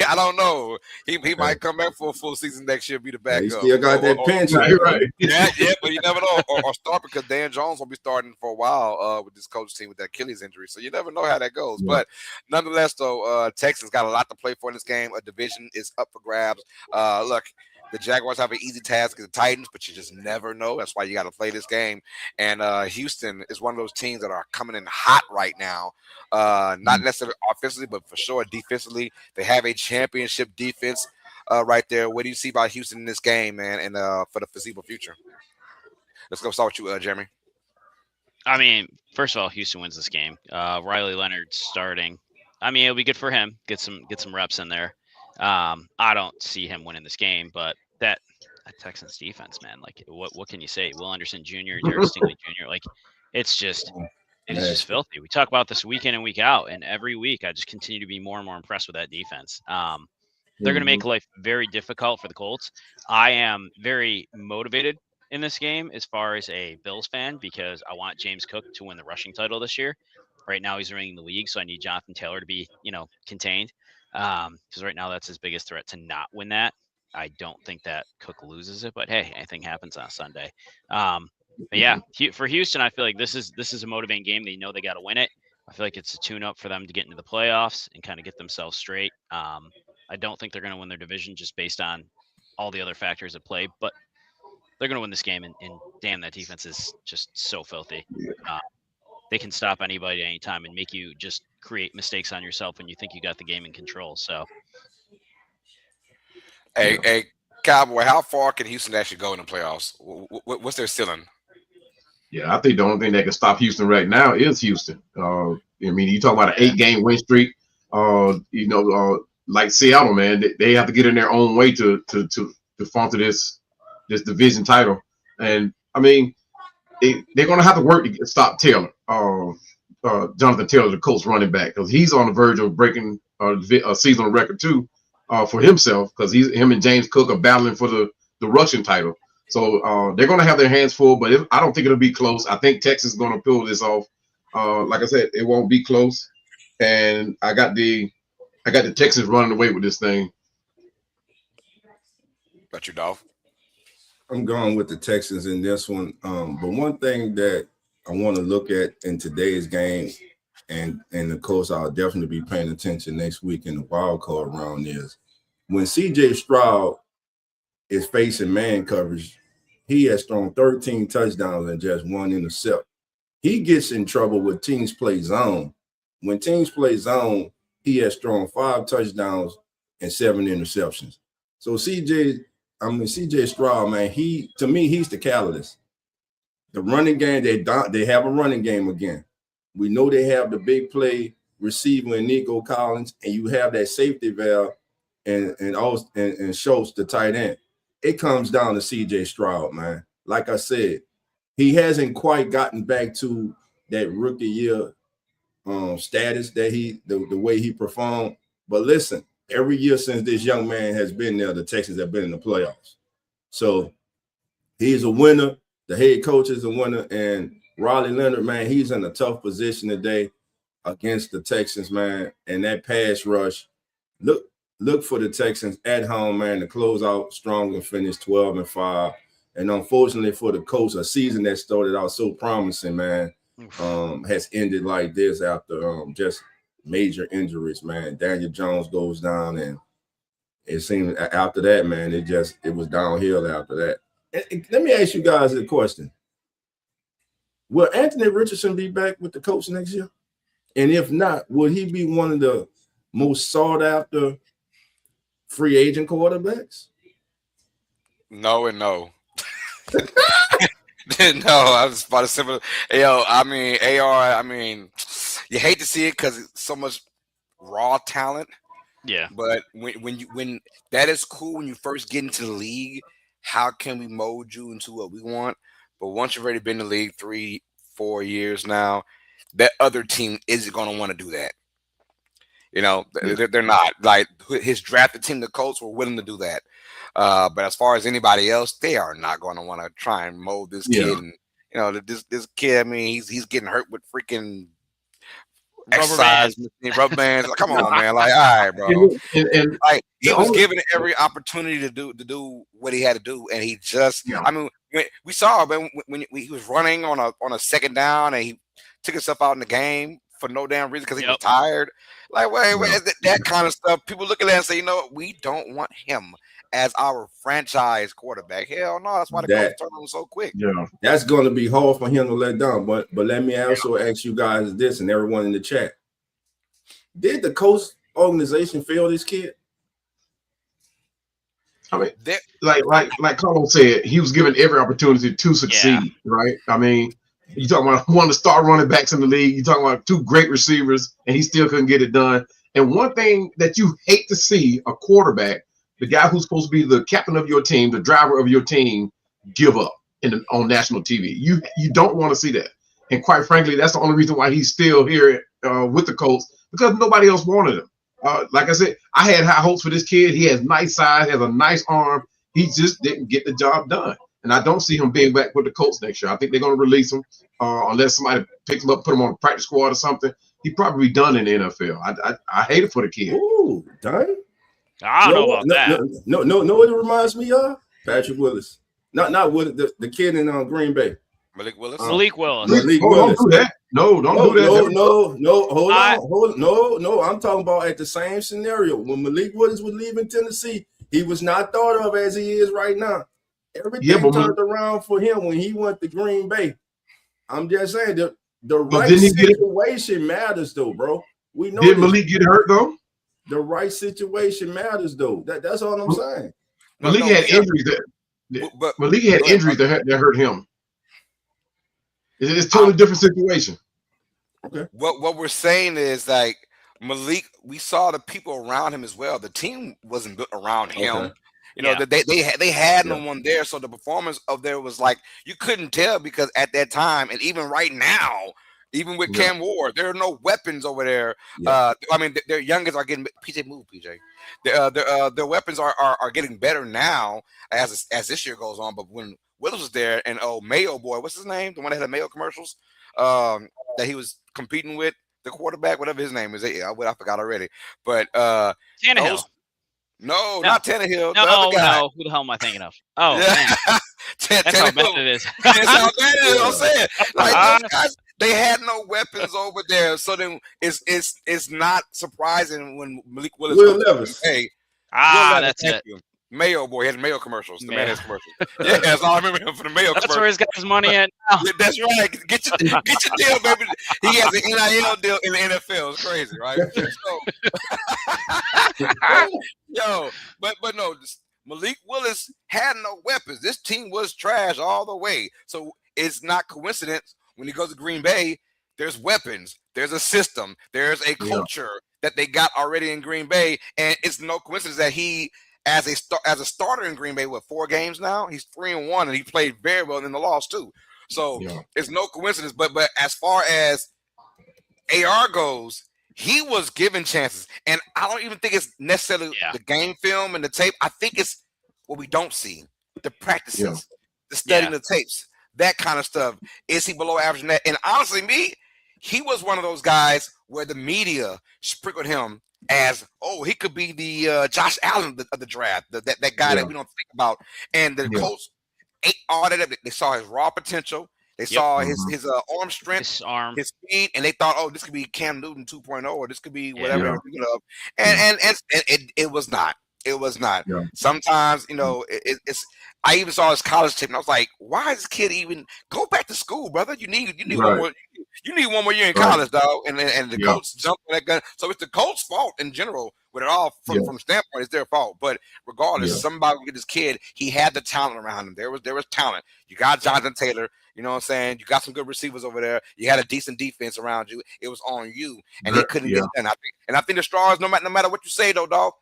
I don't know. He might come back for a full season next year, be the backup. He still got that pension, right? Yeah, but you never know. Or start because Dan Jones will be starting for a while with this coach team with that Achilles injury. So you never know how that goes. Yeah. But nonetheless, though, Texas got a lot to play for in this game. A division is up for grabs. Look, the Jaguars have an easy task against the Titans, but you just never know. That's why you got to play this game. And Houston is one of those teams that are coming in hot right now. Not necessarily offensively, but for sure defensively. They have a championship defense right there. What do you see about Houston in this game, man, and for the foreseeable future? Let's go start with you, Jeremy. I mean, first of all, Houston wins this game. Riley Leonard starting. I mean, it'll be good for him. Get some reps in there. I don't see him winning this game, but that Texans defense, man, like what can you say? Will Anderson Jr., Derek Stingley Jr., like it's just filthy. We talk about this week in and week out, and every week I just continue to be more and more impressed with that defense. They're going to make life very difficult for the Colts. I am very motivated in this game as far as a Bills fan because I want James Cook to win the rushing title this year. Right now he's running the league, so I need Jonathan Taylor to be, contained. Because right now that's his biggest threat to not win that. I don't think that Cook loses it, but hey, anything happens on Sunday. But yeah, for Houston, I feel like this is a motivating game. They know they got to win it. I feel like it's a tune-up for them to get into the playoffs and kind of get themselves straight. I don't think they're going to win their division just based on all the other factors at play, but they're going to win this game. And damn, that defense is just so filthy. They can stop anybody at any time and make you just create mistakes on yourself when you think you got the game in control. So, hey, Cowboy, how far can Houston actually go in the playoffs? What's their ceiling? Yeah, I think the only thing that can stop Houston right now is Houston. I mean, you talk about an 8-game win streak. Like Seattle, man, they have to get in their own way to fall to this division title. And I mean, they're going to have to work to stop Taylor, Jonathan Taylor, the Colts running back, because he's on the verge of breaking a seasonal record too for himself, because him and James Cook are battling for the rushing title. So they're going to have their hands full, but I don't think it'll be close. I think Texas is going to pull this off. Like I said, it won't be close, and I got the Texans running away with this thing. Got your Dolph. I'm going with the Texans in this one. But one thing that I want to look at in today's game, and of course I'll definitely be paying attention next week in the wild card round, is when CJ Stroud is facing man coverage, he has thrown 13 touchdowns and just one intercept. He gets in trouble with teams play zone. When teams play zone, he has thrown 5 touchdowns and 7 interceptions. So CJ Stroud, man, to me, he's the catalyst. The running game, they have a running game again. We know they have the big play receiver in Nico Collins, and you have that safety valve and Schultz, the tight end. It comes down to CJ Stroud, man. Like I said, he hasn't quite gotten back to that rookie year status that the way he performed. But listen, every year since this young man has been there, the Texans have been in the playoffs. So he's a winner. The head coach is a winner. And Riley Leonard, man, he's in a tough position today against the Texans, man. And that pass rush, look for the Texans at home, man, to close out strong and finish 12-5. And unfortunately for the coach, a season that started out so promising, man, has ended like this after just major injuries, man. Daniel Jones goes down, and it seemed after that, man, it was downhill after that. And let me ask you guys a question. Will Anthony Richardson be back with the coach next year? And if not, would he be one of the most sought after free agent quarterbacks? No and no. No, I was about to say, I mean, AR, you hate to see it because it's so much raw talent. Yeah. But when that is cool when you first get into the league, how can we mold you into what we want? But once you've already been in the league 3-4 years now, that other team isn't going to want to do that. You know, they're not. Like his drafted team, the Colts, were willing to do that. But as far as anybody else, they are not going to want to try and mold this kid. And, you know, this kid, I mean, he's getting hurt with freaking rubber bands. Like, come on, man. Like, all right, bro. And like he was given every opportunity to do what he had to do, and he just. I mean, we saw when he was running on a second down, and he took himself out in the game for no damn reason because he was tired. Like, wait, that kind of stuff. People look at that and say, you know what? We don't want him as our franchise quarterback. Hell no, that's why the coach turned on so quick. Yeah, that's going to be hard for him to let down. But let me also ask you guys this, and everyone in the chat: did the coach organization fail this kid? I mean, like Carlos said, he was given every opportunity to succeed. Right? I mean, you talking about one of the star running backs in the league. You talking about 2 great receivers, and he still couldn't get it done. And one thing that you hate to see a quarterback, the guy who's supposed to be the captain of your team, the driver of your team, give up on national TV. You don't want to see that. And quite frankly, that's the only reason why he's still here with the Colts, because nobody else wanted him. Like I said, I had high hopes for this kid. He has nice size, has a nice arm. He just didn't get the job done. And I don't see him being back with the Colts next year. I think they're going to release him unless somebody picks him up, put him on a practice squad or something. He'd probably be done in the NFL. I hate it for the kid. Ooh, dang. I don't know about that. No, what it reminds me of? Patrick Willis. Not Willis, the kid in Green Bay. Malik Willis. Malik Willis. Don't do that. No, don't do that. No. Hold on. No. I'm talking about at the same scenario. When Malik Willis was leaving Tennessee, he was not thought of as he is right now. Everything turned around for him when he went to Green Bay. I'm just saying the right situation matters, though, bro. We know. Did Malik get hurt though? The right situation matters, though. That's all I'm saying. Malik had injuries that hurt him. It's a totally different situation. Okay. What we're saying is, like, Malik, we saw the people around him as well. The team wasn't built around him. Okay. You know, they had no one there. So the performance of there was like, you couldn't tell, because at that time, and even right now, even with Cam Ward, there are no weapons over there. Yeah. I mean, their youngest are getting PJ. Their weapons are getting better now as this year goes on. But when Willis was there, and Mayo boy, what's his name? The one that had the Mayo commercials. that he was competing with, the quarterback, whatever his name is. I forgot already. But Tannehill. No, not Tannehill. No, the other guy. no. Who the hell am I thinking of? Oh, yeah. man. That's how bad it is. That's how bad it is. I'm saying, like those guys, they had no weapons over there, so then it's not surprising when Malik Willis. Will Levis. Hey, that's it. Mayo boy, he had Mayo commercials. The man has commercials. Yeah, that's all I remember him for the Mayo. That's where he's got his money at now. Yeah, that's right. Get your deal, baby. He has an NIL deal in the NFL. It's crazy, right? So, but no, Malik Willis had no weapons. This team was trash all the way. So it's not coincidence when he goes to Green Bay. There's weapons. There's a system. There's a culture that they got already in Green Bay, and it's no coincidence that he. As a starter in Green Bay, 4 games now? He's 3-1, and he played very well in the loss too. So it's no coincidence. But as far as AR goes, he was given chances, and I don't even think it's necessarily the game film and the tape. I think it's what we don't see: the practices, the studying the tapes, that kind of stuff. Is he below average in that? And honestly, he was one of those guys where the media sprinkled him as, he could be the Josh Allen of the draft, that guy that we don't think about. And the Colts ate all that up. They saw his raw potential. They saw his arm strength, his speed, and they thought, this could be Cam Newton 2.0, or this could be whatever they're thinking of. And it was not. It was not. Yeah. Sometimes, it's. I even saw his college tape, and I was like, "Why is this kid even go back to school, brother? You need one more. You need one more year in college, dog." And the Colts jumped on that gun. So it's the Colts' fault in general with it all. From standpoint, it's their fault. But regardless, somebody get this kid. He had the talent around him. There was talent. You got Jonathan Taylor. You know what I'm saying? You got some good receivers over there. You had a decent defense around you. It was on you, and they couldn't get done. I think the Stars, no matter what you say, though, dog,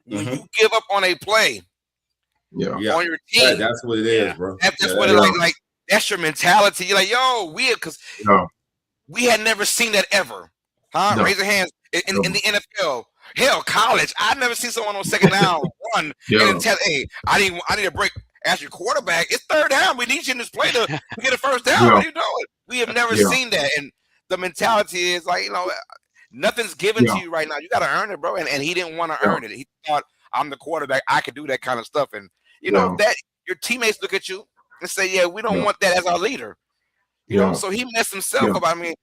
when you give up on a play. On your team. That's what it is, bro. That's what it's like. That's your mentality. You're like, because we had never seen that ever. Huh? No. Raise your hands. In the NFL, hell, college, I've never seen someone on second down run and tell, hey, I need a break. As your quarterback, it's third down. We need you in this play to get a first down. What are you doing? We have never seen that. And the mentality is like, nothing's given to you right now. You got to earn it, bro. And he didn't want to earn it. He thought, I'm the quarterback. I could do that kind of stuff. And that your teammates look at you and say, we don't want that as our leader. You know, so he messed himself up. I mean,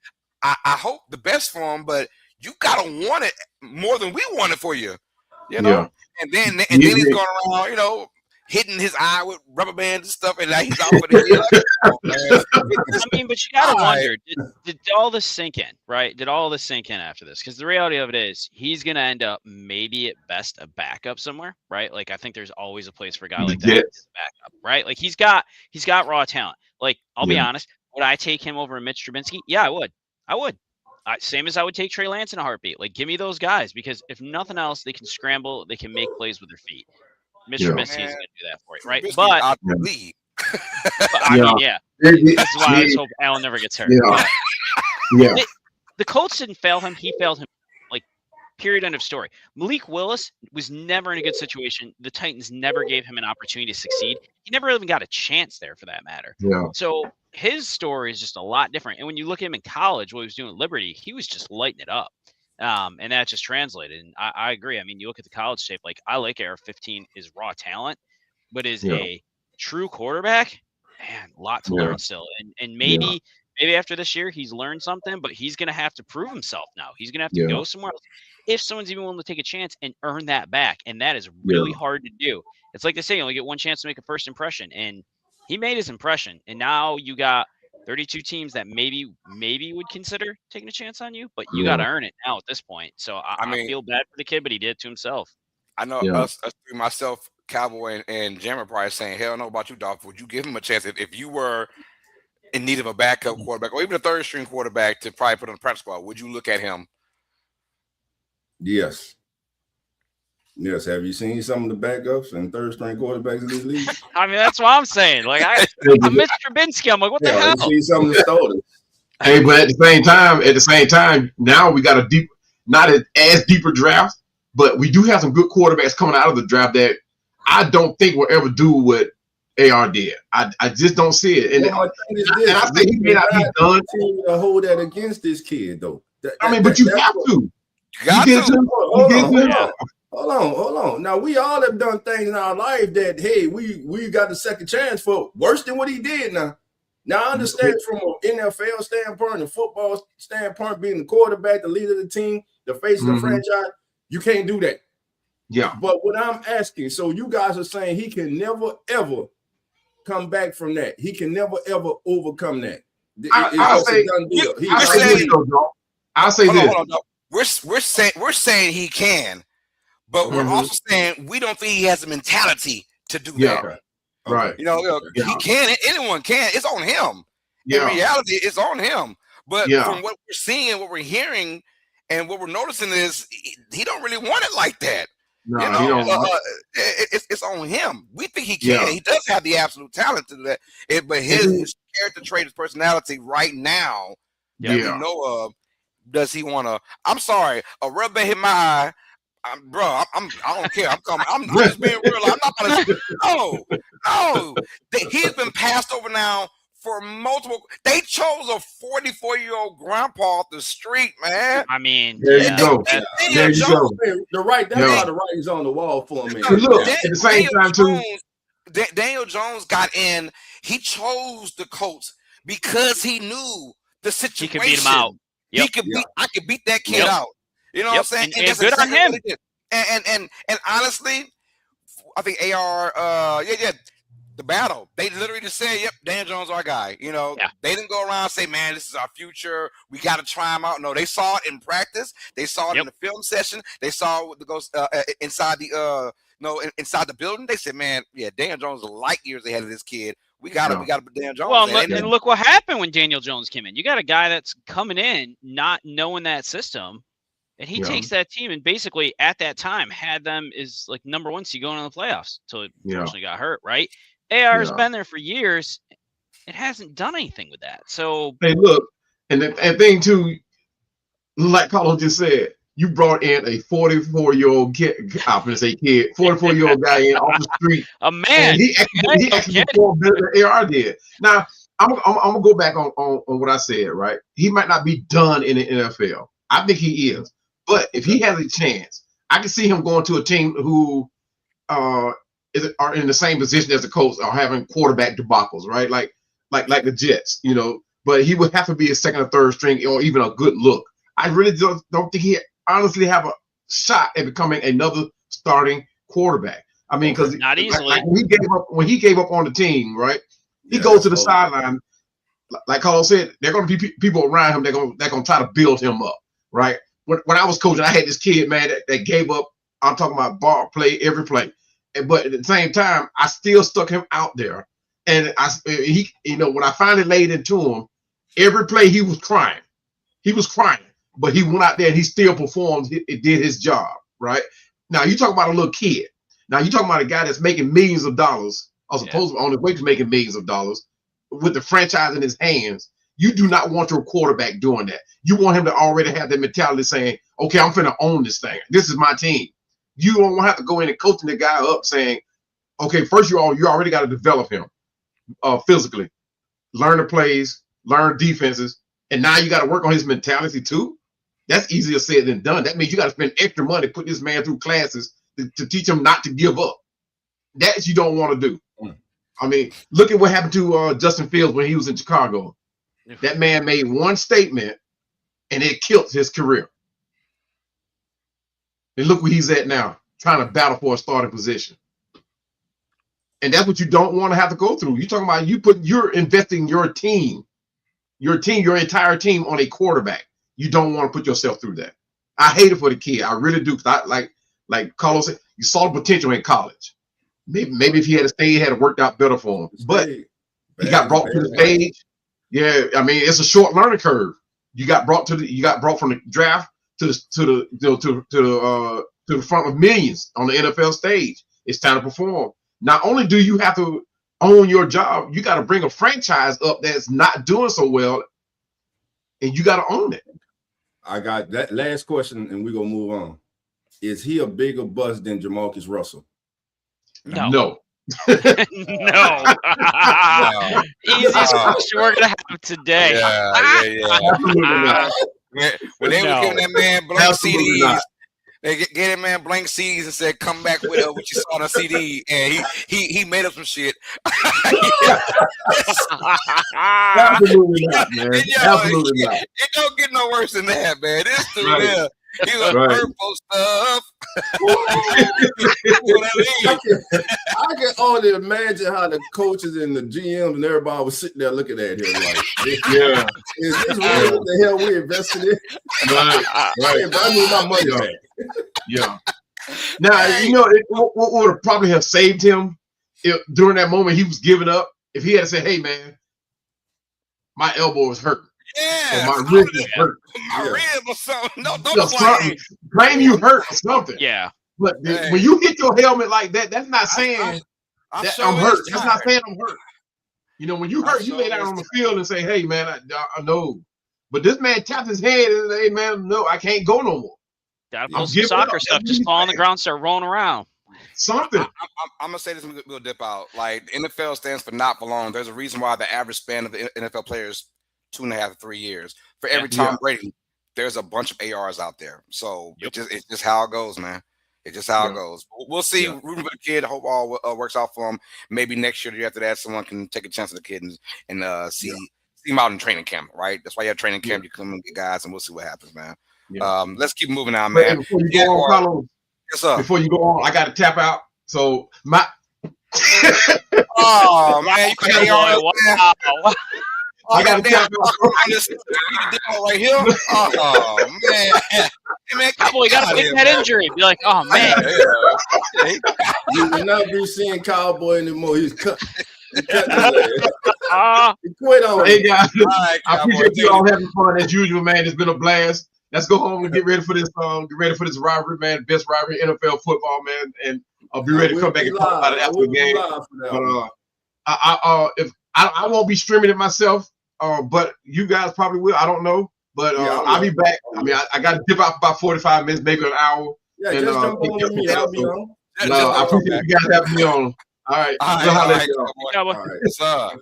I hope the best for him, but you gotta want it more than we want it for you. And then he's going around, hitting his eye with rubber bands and stuff, and now he's out for the year. I mean, but you gotta wonder, did all this sink in, right? Did all this sink in after this? Because the reality of it is, he's gonna end up maybe at best a backup somewhere, right? Like, I think there's always a place for a guy like that as a backup, right? Like, he's got raw talent. Like, I'll be honest, would I take him over Mitch Trubisky? Yeah, I would. Same as I would take Trey Lance in a heartbeat. Like, give me those guys, because if nothing else, they can scramble, they can make plays with their feet. Mr. Trubisky is going to do that for you, right? But I mean, that's why I just hope Allen never gets hurt. The Colts didn't fail him; he failed him. Like, period. End of story. Malik Willis was never in a good situation. The Titans never gave him an opportunity to succeed. He never even got a chance there, for that matter. So his story is just a lot different. And when you look at him in college, what he was doing at Liberty, he was just lighting it up. And that just translated. And I agree. I mean, you look at the college tape, like, I like AR-15 is raw talent, but is a true quarterback, man, a lot to learn still. And maybe after this year, he's learned something, but he's going to have to prove himself now. He's going to have to go somewhere else if someone's even willing to take a chance and earn that back. And that is really hard to do. It's like they say, you only get one chance to make a first impression. And he made his impression. And now you got 32 teams that maybe would consider taking a chance on you, but you got to earn it now at this point. So I feel bad for the kid, but he did it to himself. I know us three, myself, Cowboy, and Jammer probably saying, hell no about you, Dolph. Would you give him a chance if you were in need of a backup quarterback or even a third string quarterback to probably put on the practice squad? Would you look at him? Yes. Have you seen some of the backups and third string quarterbacks in this league? I mean, that's what I'm saying. Like, I'm Mr. Trubisky. I'm like, what the hell? You see some of the starters. Hey, but at the same time, now we got a not as deeper draft, but we do have some good quarterbacks coming out of the draft that I don't think will ever do what AR did. I just don't see it. And, my thing is this, and I say he may not be done. To hold that against this kid, though. But you have to. Hold on. Now we all have done things in our life that we got the second chance for worse than what he did. Now I understand from an NFL standpoint, a football standpoint, being the quarterback, the leader of the team, the face of the franchise, you can't do that. Yeah. But what I'm asking, so you guys are saying he can never ever come back from that. He can never ever overcome that. I'll say this. We're saying he can, but we're also saying we don't think he has the mentality to do that. Okay. Right. He can. Anyone can. It's on him. Yeah. In reality, it's on him. But from what we're seeing, what we're hearing, and what we're noticing is he don't really want it like that. No, it's on him. We think he can. He does have the absolute talent to do that. But his character trait, his personality right now that we know of, does he want to? I'm sorry, a rubber hit my eye. I don't care. I'm just being real. I'm not gonna. No. He's been passed over now for multiple. They chose a 44-year-old grandpa off the street, man. I mean, there you go. There you go. That's why the writing's on the wall for me. Look, at the same time too. Daniel Jones got in. He chose the Colts because he knew the situation. He could beat him out. He could beat. I could beat that kid out. You know what I'm saying? And good on him. And honestly, I think AR, the battle. They literally just say, "Yep, Daniel Jones, our guy." They didn't go around and say, "Man, this is our future. We got to try him out." No, they saw it in practice. They saw it in the film session. They saw it goes inside the inside the building. They said, "Man, Daniel Jones is light years ahead of this kid. We got to put Daniel Jones." Well, and look what happened when Daniel Jones came in. You got a guy that's coming in not knowing that system. And he takes that team and basically at that time had them as like number one seed going in the playoffs until it unfortunately got hurt, right? AR has been there for years. It hasn't done anything with that. So hey, look, and thing too, like Carlos just said, you brought in a 44-year-old kid. I'm gonna say kid, 44-year-old guy in off the street. A man. He actually performed better than AR did. Now I'm gonna go back on what I said. Right, he might not be done in the NFL. I think he is. But if he has a chance, I can see him going to a team who are in the same position as the Colts, are having quarterback debacles, right? Like the Jets, But he would have to be a second or third string, or even a good look. I really don't think he honestly have a shot at becoming another starting quarterback. I mean, because not easily. Like when he gave up on the team, right? He goes to the sideline. Like Carlos said, there are going to be people around him. They're going to try to build him up, right? When I was coaching, I had this kid, man, that gave up. I'm talking about ball play, every play. But at the same time, I still stuck him out there. And he, when I finally laid into him, every play he was crying. He was crying. But he went out there and he still performed. It did his job, right? Now, you talk about a little kid. Now, you talking about a guy that's making millions of dollars, or supposedly on his way to making millions of dollars, with the franchise in his hands. You do not want your quarterback doing that. You want him to already have that mentality saying, okay, I'm finna own this thing. This is my team. You don't have to go in and coaching the guy up saying, okay, first you already got to develop him physically, learn the plays, learn defenses, and now you got to work on his mentality too. That's easier said than done. That means you got to spend extra money, put this man through classes to teach him not to give up. That you don't want to do. I mean, look at what happened to Justin Fields when he was in Chicago. That man made one statement, and it killed his career. And look where he's at now, trying to battle for a starting position. And that's what you don't want to have to go through. You're talking about you're investing your entire team on a quarterback. You don't want to put yourself through that. I hate it for the kid. I really do. Like Carlos said, you saw the potential in college. Maybe if he had stayed, had it worked out better for him. But he got brought to the stage. Yeah, I mean, it's a short learning curve. You got brought from the draft to the front of millions on the NFL stage. It's time to perform. Not only do you have to own your job, you got to bring a franchise up that's not doing so well, and you got to own it. I got that last question, and we're gonna move on. Is he a bigger bust than Jamarcus Russell? No. No. Easiest question we're gonna have today. Yeah. Absolutely not. When they were giving that man blank Absolutely CDs, not. they get that man blank CDs and said, "Come back with what you saw on a CD," and he made up some shit. Absolutely not, man. Absolutely not. It don't get no worse than that, man. This dude Right. there, he was purple stuff. I can only imagine how the coaches and the GMs and everybody was sitting there looking at him like, Yeah. is this really what the hell we invested in? Right. If I need my money back. Yeah. Now, you know, what would probably have saved him if during that moment he was giving up, if he had said, "Hey, man, my elbow is hurt. Yeah. Or my wrist is hurt. My rib or something. No, Something. Claim you hurt or something." Yeah. But when you hit your helmet like that, that's not saying that I'm hurt. That's not saying I'm hurt. You know, when you hurt, you lay down on the field and say, "Hey, man, I know." But this man tapped his head and said, "Hey, man, no, I can't go no more." Gotta pull some soccer stuff. Just fall on the ground, start rolling around. Something. I'm gonna say this, and we'll dip out. Like, the NFL stands for not for long. There's a reason why the average span of the NFL players 2.5 to 3 years. For every Tom Brady, there's a bunch of ARs out there. So it's just how it goes, man. It's just how it goes. We'll see. Rooting for the kid. I hope all works out for him. Maybe next year, the year after that, someone can take a chance on the kid and see him out in training camp. Right? That's why you have training camp. You come and get guys, and we'll see what happens, man. Yeah. Let's keep moving on, man. Before you go on, Carlos, yes, sir. Before you go on, I got to tap out. So my. Oh man, you wow. I got to tap out right here. Oh man, hey, man, Cowboy, you got to fix that injury. Be like, oh man. You will not be seeing Cowboy anymore. He's cut. He quit on. Hey guys, I appreciate you all having fun as usual, man. It's been a blast. Let's go home and get ready for this. Get ready for this rivalry, man. Best rivalry in NFL football, man. And I'll be ready to come back and talk about it after the game. But if I won't be streaming it myself, but you guys probably will. I don't know, but I'll be back. I mean, I got to dip out for about 45 minutes, maybe an hour. Yeah, and, just jump on with me. I'll be on. I appreciate you guys having me on. All right. All right.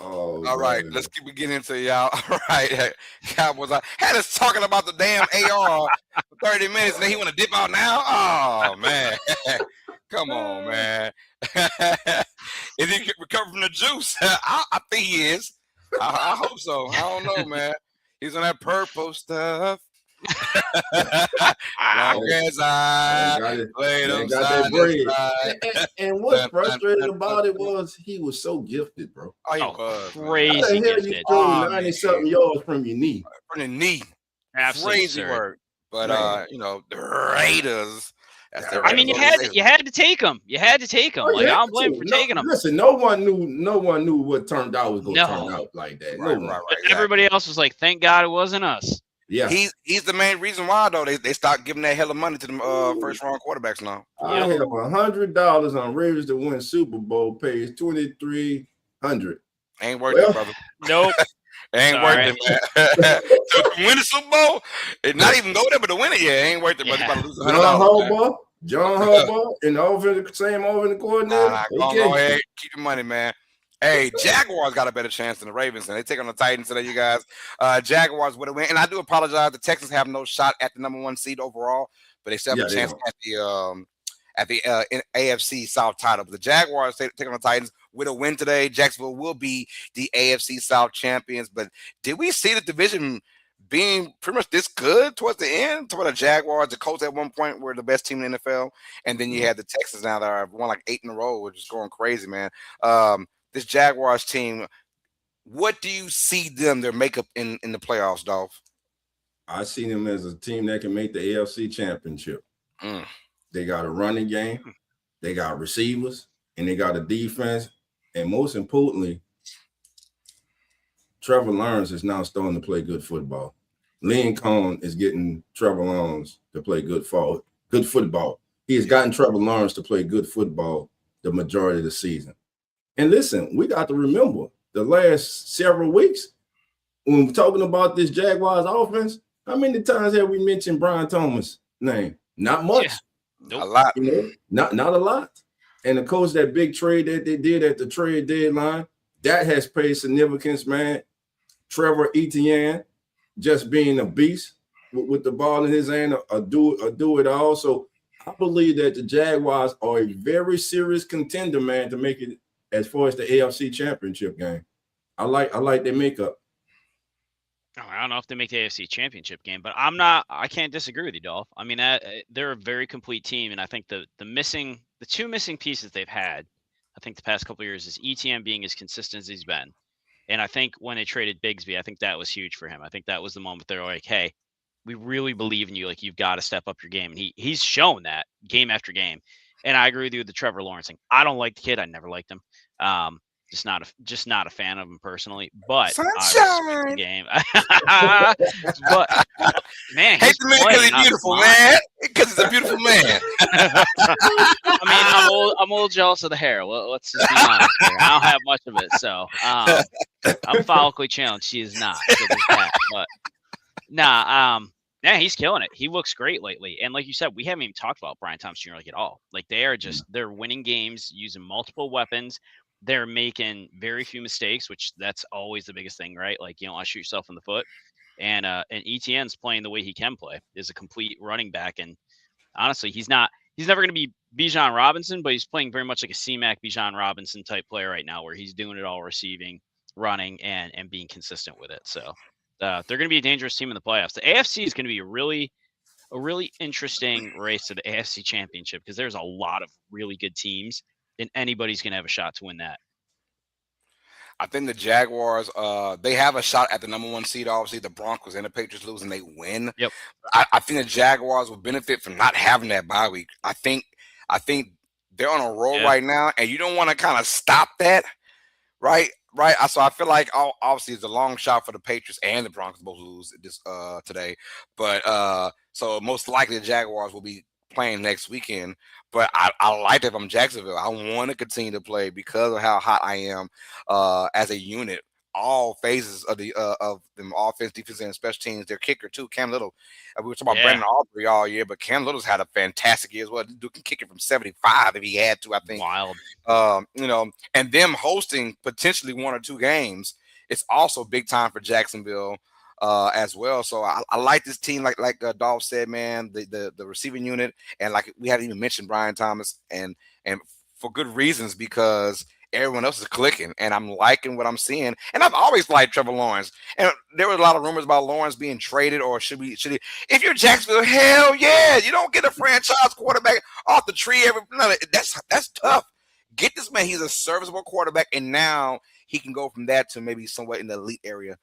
Oh, all right, let's keep getting into y'all. All right, Cowboys. I had us talking about the damn AR for 30 minutes, and then he want to dip out now. Oh man, come on, man. Is he recover from the juice? I think he is. I hope so. I don't know, man. He's on that purple stuff. Long as I played him side to side. And what's frustrating about it was he was so gifted, bro. Oh, he was crazy gifted. 90-something yards from your knee. From the knee. Absolutely crazy work. But you know, the Raiders. I mean, you had to take them. You had to take them. Like, I don't blame for taking them. Listen, no one knew what turned out was going to turn out like that. Right. Everybody else was like, "Thank God it wasn't us." Yeah, he's the main reason why though they stopped giving that hell of money to them first round quarterbacks now. I have $100 on Raiders to win Super Bowl. Pays $2,300. Ain't worth it, brother. Nope. Ain't worth it, man. To win the Super Bowl, it not even go there, but to win it, ain't worth it. But about to lose $100. John Harbaugh, and the same offensive coordinator. Go ahead, keep your money, man. Hey, Jaguars got a better chance than the Ravens, and they take on the Titans today, you guys. Jaguars would have win, and I do apologize. The Texans have no shot at the number 1 seed overall, but they still have a chance at the AFC South title. But the Jaguars take on the Titans with a win today. Jacksonville will be the AFC South champions. But did we see the division being pretty much this good towards the end? Toward the Jaguars, the Colts at one point were the best team in the NFL, and then you had the Texans now that are won like 8 in a row, which is going crazy, man. This Jaguars team, what do you see their makeup in the playoffs, Dolph? I see them as a team that can make the AFC championship. They got a running game, they got receivers, and they got a defense. And most importantly, Trevor Lawrence is now starting to play good football. Lincoln is getting Trevor Lawrence to play good football. He has gotten Trevor Lawrence to play good football the majority of the season. And listen, we got to remember the last several weeks when we're talking about this Jaguars offense, how many times have we mentioned Brian Thomas' name? Not much. Nope. A lot. Not a lot. And of course, that big trade that they did at the trade deadline, that has paid significance, man. Trevor Etienne just being a beast with the ball in his hand, do it all. So I believe that the Jaguars are a very serious contender, man, to make it as far as the AFC Championship game. I like their makeup. I don't know if they make the AFC Championship game, but I can't disagree with you, Dolph. I mean, they're a very complete team, and I think the two missing pieces they've had, I think the past couple of years, is ETN being as consistent as he's been. And I think when they traded Bigsby, I think that was huge for him. I think that was the moment they're like, hey, we really believe in you. Like, you've got to step up your game. And he's shown that game after game. And I agree with you with the Trevor Lawrence thing. I don't like the kid. I never liked him. Just not a fan of him personally. But Sunshine. The game. But man, hate the man because he's beautiful, man. Because he's a beautiful man. I mean, I'm a little jealous of the hair. Let's just be honest here. I don't have much of it, so I'm follically challenged. She is not. So there's that. But yeah, he's killing it. He looks great lately. And like you said, we haven't even talked about Brian Thomas Jr. like at all. Like, they're winning games using multiple weapons. They're making very few mistakes, which that's always the biggest thing, right? Like, you don't want to shoot yourself in the foot. And ETN's playing the way he can play, is a complete running back. And honestly, he's never going to be Bijan Robinson, but he's playing very much like a C-Mac Bijan Robinson type player right now, where he's doing it all, receiving, running, and being consistent with it. So they're going to be a dangerous team in the playoffs. The AFC is going to be a really interesting race to the AFC Championship, because there's a lot of really good teams, and anybody's going to have a shot to win that. I think the Jaguars, they have a shot at the number 1 seed. Obviously, the Broncos and the Patriots lose and they win. Yep. I think the Jaguars will benefit from not having that bye week. I think they're on a roll right now, and you don't want to kind of stop that, right? Right. So I feel like obviously it's a long shot for the Patriots and the Broncos both lose this today, but so most likely the Jaguars will be playing next weekend. But I like that if I'm Jacksonville. I want to continue to play because of how hot I am as a unit. All phases of the offense, defense, and special teams. Their kicker too, Cam Little. We were talking about Brandon Aubrey all year, but Cam Little's had a fantastic year as well. Dude can kick it from 75 if he had to. I think. Wild. And them hosting potentially 1 or 2 games. It's also big time for Jacksonville as well. So I like this team, like Dolph said, man. The receiving unit, and like we haven't even mentioned Brian Thomas, and for good reasons, because everyone else is clicking, and I'm liking what I'm seeing. And I've always liked Trevor Lawrence. And there were a lot of rumors about Lawrence being traded, or should he? If you're Jacksonville, hell yeah, you don't get a franchise quarterback off the tree that's tough. Get this man. He's a serviceable quarterback, and now he can go from that to maybe somewhat in the elite area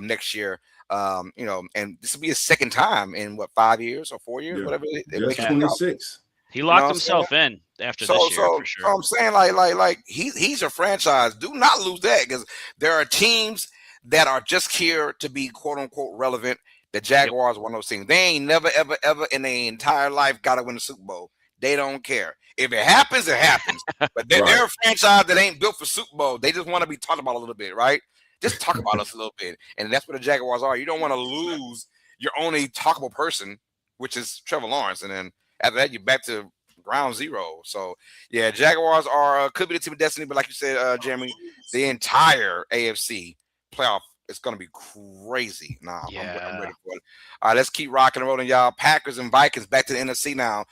next year. And this will be his second time in 5 years or 4 years, whatever. Just 26. He locked himself in after this year, for sure. So I'm saying, like he's a franchise. Do not lose that, because there are teams that are just here to be quote unquote relevant. The Jaguars are one of those teams. They ain't never, ever, ever in their entire life got to win the Super Bowl. They don't care. If it happens, it happens. But they're a franchise that ain't built for Super Bowl. They just want to be talked about a little bit, right? Just talk about us a little bit. And that's what the Jaguars are. You don't want to lose your only talkable person, which is Trevor Lawrence. And then after that, you're back to ground zero. So, yeah, Jaguars could be the team of destiny. But like you said, Jeremy, the entire AFC playoff is going to be crazy. I'm ready for it. All right, let's keep rocking and rolling, y'all. Packers and Vikings back to the NFC now.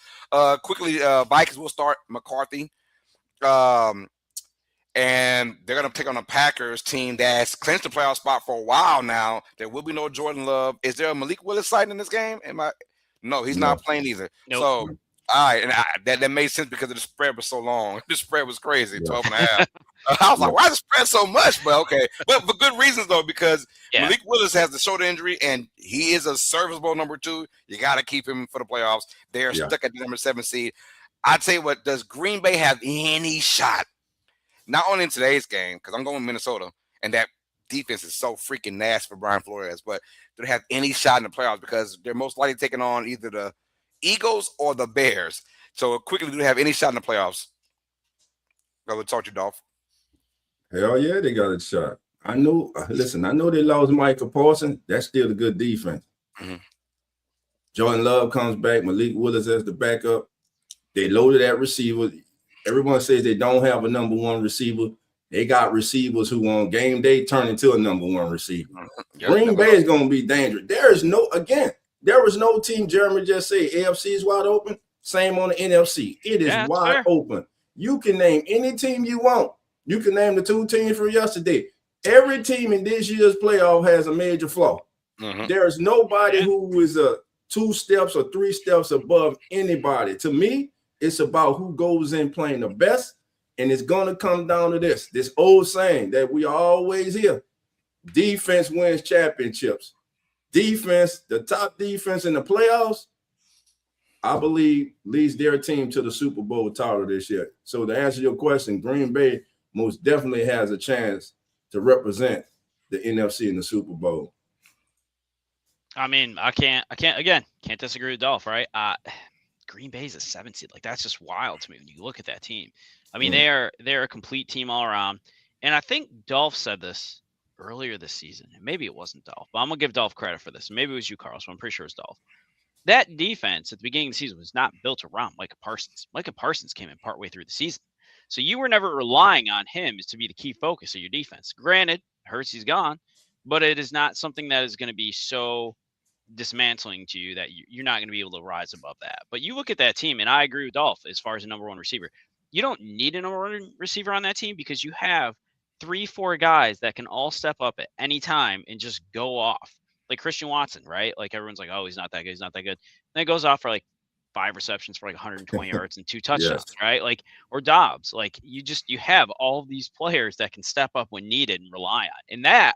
Quickly, Vikings will start McCarthy. And they're going to pick on a Packers team that's clinched the playoff spot for a while now. There will be no Jordan Love. Is there a Malik Willis sighting in this game? No, he's not playing either. Nope. So, all right, and that made sense because the spread was so long. The spread was crazy, 12 and a half. I was like, why is the spread so much? But okay. But for good reasons, though, because Malik Willis has the shoulder injury, and he is a serviceable number 2. You got to keep him for the playoffs. They're stuck at the number 7 seed. I'd say, does Green Bay have any shot? Not only in today's game, because I'm going with Minnesota, and that defense is so freaking nasty for Brian Flores, but do they have any shot in the playoffs? Because they're most likely taking on either the Eagles or the Bears. So quickly, do they have any shot in the playoffs? Go talk to you, Dolph. Hell yeah, they got a shot. I know they lost Michael Parsons. That's still a good defense. Mm-hmm. Jordan Love comes back. Malik Willis as the backup. They loaded at receiver. Everyone says they don't have a number one receiver. They got receivers who on game day turn into a number one receiver. Green Bay is going to be dangerous. There was no team, Jeremy just said, AFC is wide open. Same on the NFC. It is wide open. You can name any team you want. You can name the 2 teams from yesterday. Every team in this year's playoff has a major flaw. There is nobody who is 2 steps or 3 steps above anybody. To me, it's about who goes in playing the best, and it's going to come down to this old saying that we always hear. Defense wins championships. Defense, the top defense in the playoffs, I believe, leads their team to the Super Bowl title this year. So to answer your question, Green Bay most definitely has a chance to represent the NFC in the Super Bowl. I mean, I can't disagree with Dolph, right? Green Bay's a 7 seed. Like, that's just wild to me when you look at that team. I mean, they're a complete team all around. And I think Dolph said this earlier this season. Maybe it wasn't Dolph, but I'm going to give Dolph credit for this. Maybe it was you, Carl, so I'm pretty sure it's Dolph. That defense at the beginning of the season was not built around Micah Parsons. Micah Parsons came in partway through the season. So you were never relying on him as to be the key focus of your defense. Granted, Hurts, he's gone, but it is not something that is going to be so dismantling to you that you're not going to be able to rise above that. But you look at that team, and I agree with Dolph as far as a number one receiver. You don't need a number one receiver on that team because you have 3-4 guys that can all step up at any time and just go off. Like Christian Watson, right? Like everyone's like, oh, he's not that good. He's not that good. Then it goes off for like 5 receptions for like 120 yards and 2 touchdowns, right? Like, or Dobbs. Like you have all of these players that can step up when needed and rely on. And that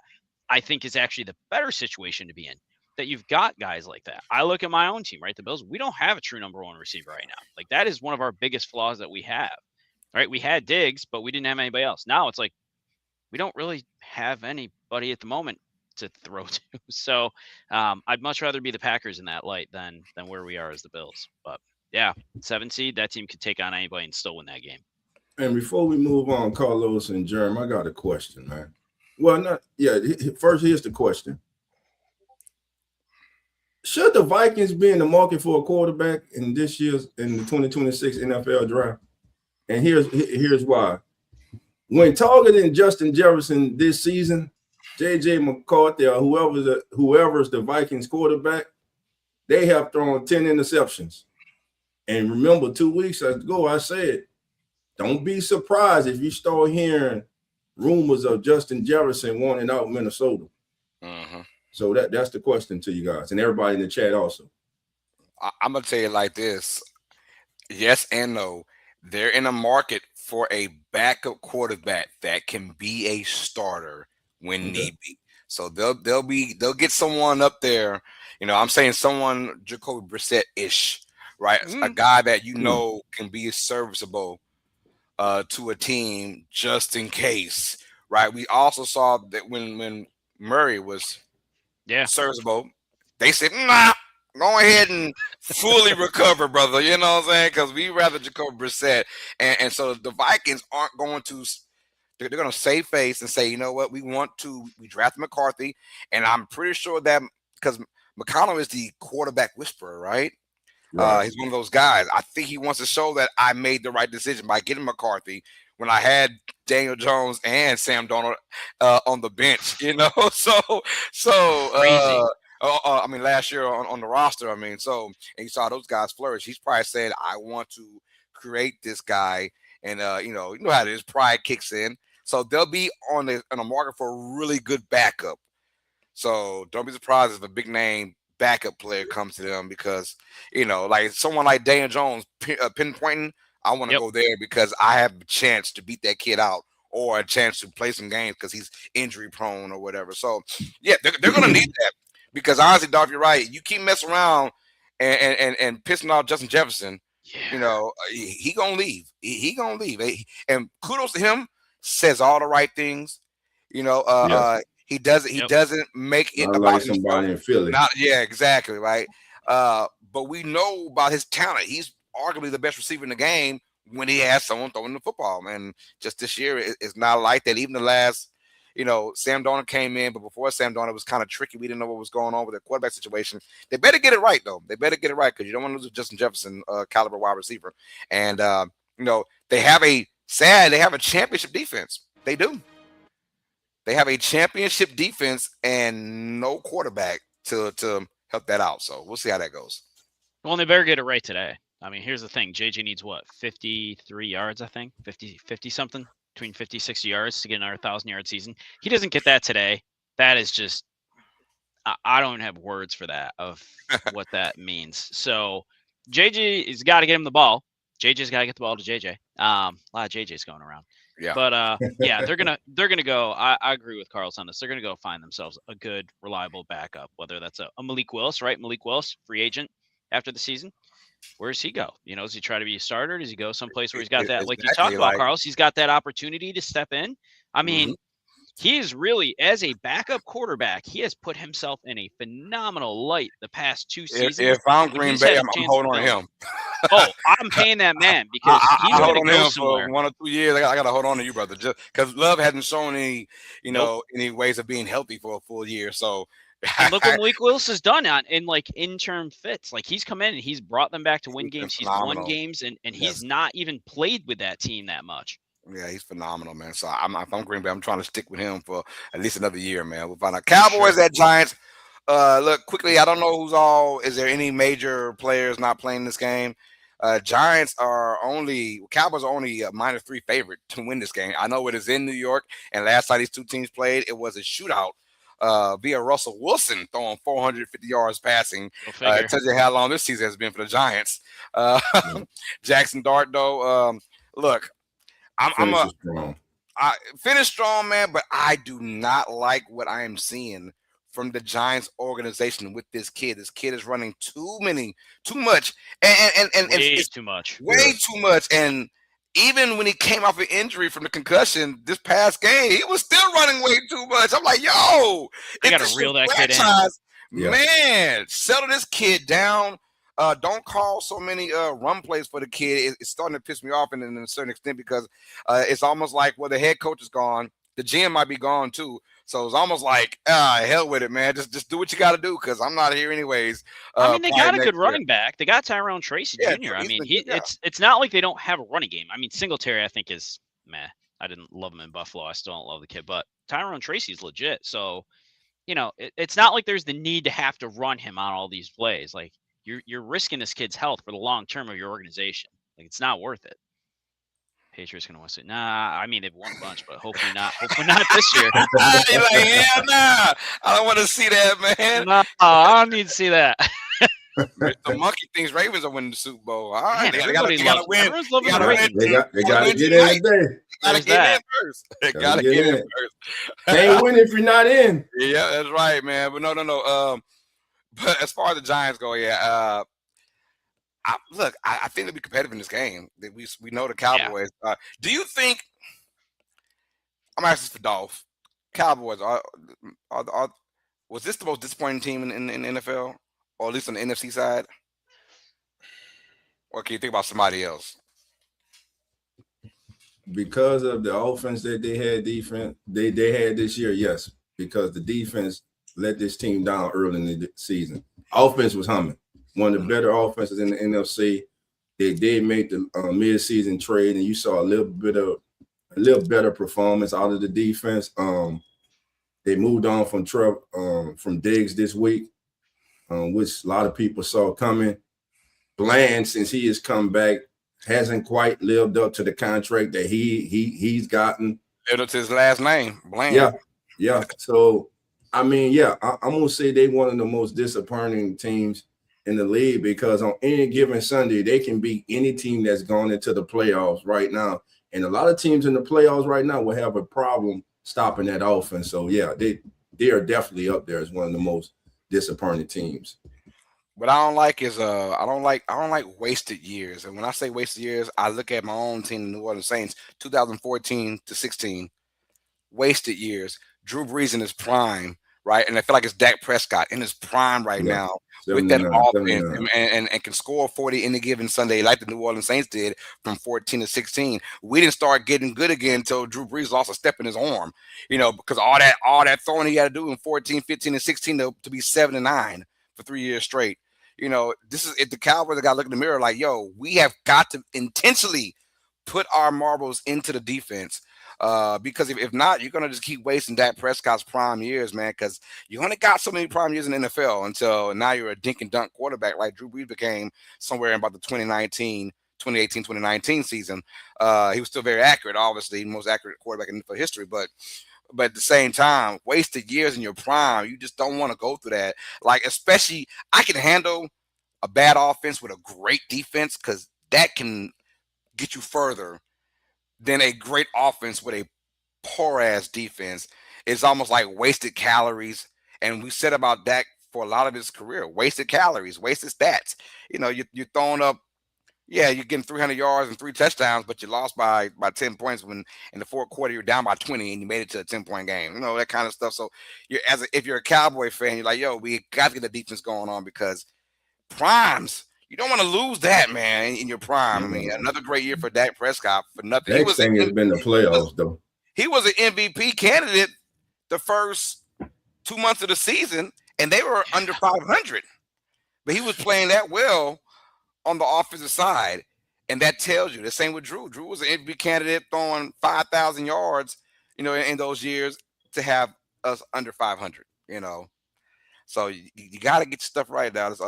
I think is actually the better situation to be in. That you've got guys like that. I look at my own team, right? The Bills, we don't have a true number one receiver right now. Like that is one of our biggest flaws that we have, right? We had Diggs, but we didn't have anybody else. Now it's like, we don't really have anybody at the moment to throw to. So I'd much rather be the Packers in that light than where we are as the Bills. But yeah, 7 seed, that team could take on anybody and still win that game. And before we move on, Carlos and Jeremy, I got a question, man. Well, first, here's the question. Should the Vikings be in the market for a quarterback in the 2026 NFL draft? And here's why. When targeting Justin Jefferson this season, J.J. McCarthy or whoever's the Vikings quarterback, they have thrown 10 interceptions. And remember, 2 weeks ago, I said, don't be surprised if you start hearing rumors of Justin Jefferson wanting out Minnesota. So that's the question to you guys and everybody in the chat also. I'm going to tell you like this. Yes and no. They're in a market for a backup quarterback that can be a starter when need be. So they'll get someone up there. You know, I'm saying someone Jacoby Brissett-ish, right? A guy that can be serviceable to a team just in case, right? We also saw that when Murray was serviceable, they said, nah, go ahead and fully recover, brother. You know what I'm saying? Because we rather Jacoby Brissett. And so the Vikings aren't going to – they're going to save face and say, you know what, we draft McCarthy. And I'm pretty sure that because McConnell is the quarterback whisperer, right? He's one of those guys. I think he wants to show that I made the right decision by getting McCarthy when I had Daniel Jones and Sam Darnold on the bench, you know. I mean, last year on the roster, I mean, and you saw those guys flourish. He's probably said, I want to create this guy, and you know how it is. Pride kicks in, so they'll be on a market for a really good backup. So don't be surprised if a big name backup player comes to them because like someone like Daniel Jones pinpointing. I want to go there because I have a chance to beat that kid out or a chance to play some games because he's injury prone or whatever. So, yeah, they're going to need that because honestly, Dolph, you're right. You keep messing around and pissing off Justin Jefferson, he going to leave. He going to leave. And kudos to him, says all the right things. He doesn't make it about somebody in Philly. Exactly, right? But we know about his talent. He's arguably the best receiver in the game when he has someone throwing the football. And just this year, it's not like that. Even the last, Sam Darnold came in, but before Sam Darnold, it was kind of tricky. We didn't know what was going on with their quarterback situation. They better get it right, though. They better get it right because you don't want to lose Justin Jefferson, caliber wide receiver. And, they have a championship defense. They do. They have a championship defense and no quarterback to help that out. So we'll see how that goes. Well, they better get it right today. I mean, here's the thing. JJ needs what? 53 yards, I think. 50 something. Between 50, 60 yards to get another 1,000-yard season. He doesn't get that today. That is just I don't have words for that of what that means. So JJ has got to get him the ball. JJ's got to get the ball to JJ. A lot of JJ's going around. Yeah. But yeah, they're gonna go. I agree with Carlos on this. They're gonna go find themselves a good, reliable backup. Whether that's a Malik Willis, right? Malik Willis, free agent after the season. Where does he go? Does he try to be a starter? Does he go someplace where he's got that, like you talked about, Carlos? He's got that opportunity to step in. I mean, he is really, as a backup quarterback, he has put himself in a phenomenal light the past 2 seasons. If I'm Green Bay, I'm holding on to him. Oh, I'm paying that man because he's going to go somewhere. For 1 or 2 years. I got to hold on to you, brother, just because Love hasn't shown any, any ways of being healthy for a full year. So. And look what Malik Willis has done in like interim fits. Like he's come in and he's brought them back to win games. He's won games and he's not even played with that team that much. Yeah, he's phenomenal, man. So if I'm Green Bay, I'm trying to stick with him for at least another year, man. We'll find out. Cowboys at Giants. Look, quickly, I don't know is there any major players not playing this game? Cowboys are only a -3 favorite to win this game. I know it is in New York, and last time these two teams played, it was a shootout. Via Russell Wilson throwing 450 yards passing. It tells you how long this season has been for the Giants. Jackson Dart, though, look, I finished strong, man, but I do not like what I am seeing from the Giants organization with this kid. This kid is running too much, and it's too much, way too much, and. Even when he came off an injury from the concussion this past game, he was still running way too much. I'm like, yo, I got to reel that kid in. Man, settle this kid down. Don't call so many run plays for the kid. It's starting to piss me off in a certain extent because it's almost like, well, the head coach is gone. The GM might be gone too. So it's almost like, hell with it, man. Just do what you got to do because I'm not here anyways. I mean, they got a good running back. They got Tyrone Tracy Jr. I mean, it's not like they don't have a running game. I mean, Singletary, I think, is meh. I didn't love him in Buffalo. I still don't love the kid. But Tyrone Tracy's legit. So, it's not like there's the need to have to run him on all these plays. Like, you're risking this kid's health for the long term of your organization. Like, it's not worth it. Patriots gonna win it. Nah, I mean they've won a bunch, but hopefully not. Hopefully not this year. You're like, yeah, nah. I don't want to see that, man. No, I don't need to see that. The monkey thinks Ravens are winning the Super Bowl. All right, man, they gotta win. Everyone's loving the Ravens. They gotta get in today. Gotta get in first. They gotta get in first. Can't win if you're not in. Yeah, that's right, man. But no. But as far as the Giants go, I think they'll be competitive in this game. We know the Cowboys. Yeah. Do you think? I'm asking this for Dolph. Cowboys was this the most disappointing team in the NFL, or at least on the NFC side? Or can you think about somebody else? Because of the offense that they had, defense they had this year, yes. Because the defense let this team down early in the season. Offense was humming. One of the better offenses in the NFC. They did make the mid-season trade, and you saw a little better performance out of the defense. They moved on from Diggs this week, which a lot of people saw coming. Bland, since he has come back, hasn't quite lived up to the contract that he's gotten. Lived up to his last name, Bland. Yeah. So, I mean, I'm gonna say they one of the most disappointing teams in the league because on any given Sunday, they can beat any team that's gone into the playoffs right now. And a lot of teams in the playoffs right now will have a problem stopping that offense. So, they are definitely up there as one of the most disappointing teams. What I don't like is I don't like wasted years. And when I say wasted years, I look at my own team, the New Orleans Saints, 2014 to 16. Wasted years. Drew Brees in his prime, right? And I feel like it's Dak Prescott in his prime right now. with that 79, offense 79. and can score 40 any given Sunday like the New Orleans Saints did from 14 to 16. We didn't start getting good again until Drew Brees lost a step in his arm, because all that throwing he had to do in 14, 15, and 16 to be 7-9 for 3 years straight. This is the Cowboys that got to look in the mirror like, yo, we have got to intentionally put our marbles into the defense. Because if not, you're going to just keep wasting Dak Prescott's prime years, man, because you only got so many prime years in the NFL until now you're a dink and dunk quarterback like Drew Brees became somewhere in about the 2018, 2019 season. He was still very accurate, obviously, the most accurate quarterback in NFL history, but at the same time, wasted years in your prime, you just don't want to go through that. Like, especially, I can handle a bad offense with a great defense because that can get you further than a great offense with a poor-ass defense. It's almost like wasted calories. And we said about Dak for a lot of his career, wasted calories, wasted stats. You're throwing up, you're getting 300 yards and 3 touchdowns, but you lost by 10 points when in the fourth quarter you're down by 20 and you made it to a 10-point game. That kind of stuff. So if you're a Cowboy fan, you're like, yo, we got to get the defense going on because primes, you don't want to lose that, man, in your prime. I mean, another great year for Dak Prescott for nothing. Next thing has been the playoffs, though. He was an MVP candidate the first 2 months of the season, and they were under 500. But he was playing that well on the offensive side, and that tells you. The same with Drew. Drew was an MVP candidate throwing 5,000 yards, in those years to have us under 500, So you got to get your stuff right, Dallas.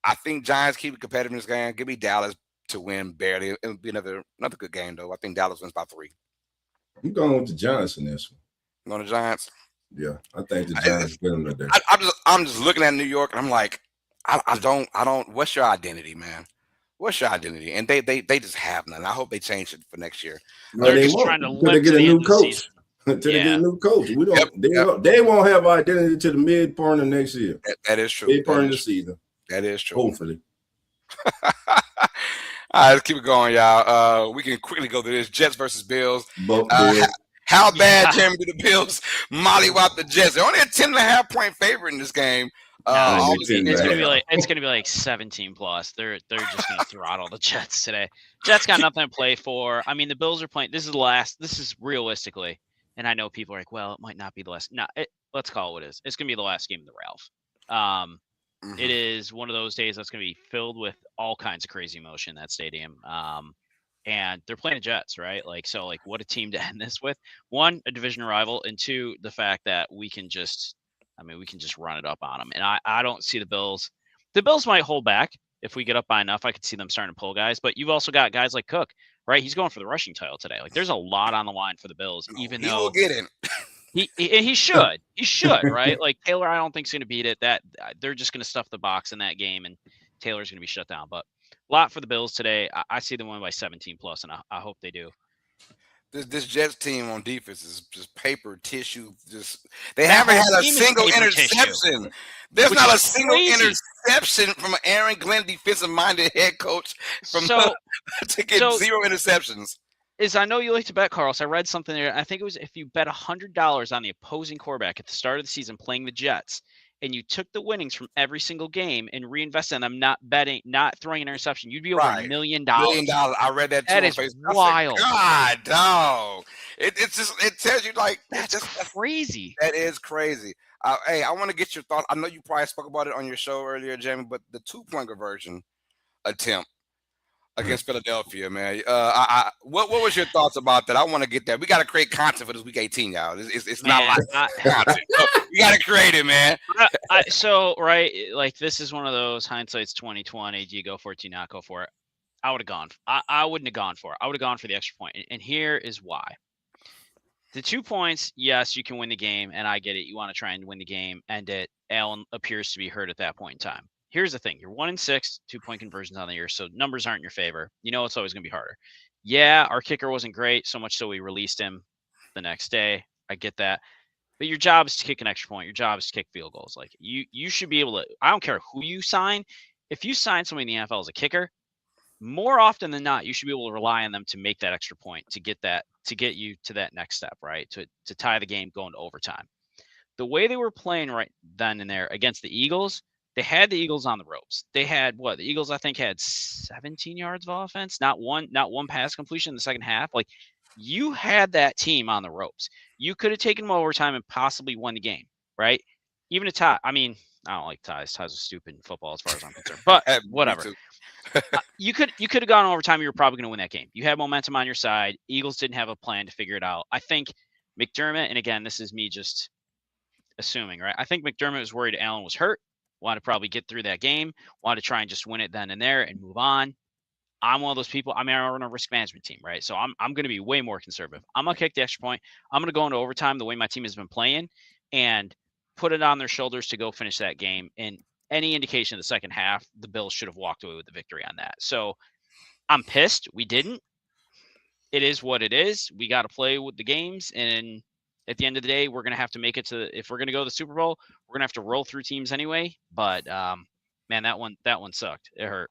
I think Giants keep it competitive in this game. Give me Dallas to win barely. It'll be another good game, though. I think Dallas wins by 3. I'm going with the Giants in this one. You going to Giants? Yeah, I think the Giants get them today. I'm just looking at New York, and I'm like, I don't. What's your identity, man? What's your identity? And they just have none. I hope they change it for next year. They're just trying to limp to the end of the season. Until they get a new coach. We don't. They won't have identity to the mid part of next year. That is true. Mid part of the season. That is true. Hopefully. All right, let's keep it going, y'all. We can quickly go through this. Jets versus Bills. How bad, Jeremy, do the Bills mollywop the Jets? They're only a 10.5-point favorite in this game. It's gonna be like 17 plus. They're just gonna throttle the Jets today. Jets got nothing to play for. I mean, the Bills are playing. This is realistically, and I know people are like, well, it might not be the last. No, let's call it what it is. It's gonna be the last game of the Ralph. It is one of those days that's going to be filled with all kinds of crazy emotion in that stadium. And they're playing the Jets, right? What a team to end this with. 1, a division rival, and 2, the fact that we can just run it up on them. And I don't see the Bills. The Bills might hold back if we get up by enough. I could see them starting to pull guys, but you've also got guys like Cook, right? He's going for the rushing title today. There's a lot on the line for the Bills, even though he will get in. He should, right? Taylor, I don't think is going to beat it. That they're just going to stuff the box in that game, and Taylor's going to be shut down. But a lot for the Bills today. I see them win by 17 plus, and I hope they do. This Jets team on defense is just paper tissue. They haven't had a single interception. There's not a single interception from an Aaron Glenn defensive-minded head coach to get 0 interceptions. I know you like to bet, Carlos. I read something there. I think it was if you bet $100 on the opposing quarterback at the start of the season playing the Jets, and you took the winnings from every single game and reinvested in them, not throwing an interception, you'd be over $1 million. $1 million. I read that too. That is wild. God, dog. It tells you that's crazy. That is crazy. Hey, I want to get your thoughts. I know you probably spoke about it on your show earlier, Jamie, but the 2-point conversion attempt against Philadelphia, man. What was your thoughts about that? I want to get that. We got to create content for this week 18, y'all. It's not like content. We got to create it, man. This is one of those hindsight's 2020. Do you go for it? Do you not go for it? I would have gone. I wouldn't have gone for it. I would have gone for the extra point. And here is why. The 2 points, yes, you can win the game, and I get it. You want to try and win the game, and Allen appears to be hurt at that point in time. Here's the thing. You're 1-6, 2-point conversions on the year, so numbers aren't in your favor. It's always going to be harder. Yeah, our kicker wasn't great, so much so we released him the next day. I get that. But your job is to kick an extra point. Your job is to kick field goals. You should be able to – I don't care who you sign. If you sign somebody in the NFL as a kicker, more often than not, you should be able to rely on them to make that extra point, to get you to that next step, right, to tie the game going to overtime. The way they were playing right then and there against the Eagles – They had the Eagles on the ropes. They had what? The Eagles, I think, had 17 yards of offense, not one pass completion in the second half. Like, you had that team on the ropes. You could have taken them overtime and possibly won the game, right? Even a tie. I mean, I don't like ties. Ties are stupid in football as far as I'm concerned. But whatever. You could have gone overtime. You were probably going to win that game. You had momentum on your side. Eagles didn't have a plan to figure it out. I think McDermott, and again, this is me just assuming, right? I think McDermott was worried Allen was hurt, wanted to probably get through that game, wanted to try and just win it then and there and move on. I'm one of those people. I mean, I run a risk management team, right? So I'm going to be way more conservative. I'm going to kick the extra point. I'm going to go into overtime the way my team has been playing and put it on their shoulders to go finish that game. And any indication in the second half, the Bills should have walked away with the victory on that. So I'm pissed. We didn't. It is what it is. We got to play with the games. And at the end of the day, we're going to have to make it to, if we're going to go to the Super Bowl, we're going to have to roll through teams anyway. But man, that one sucked. It hurt.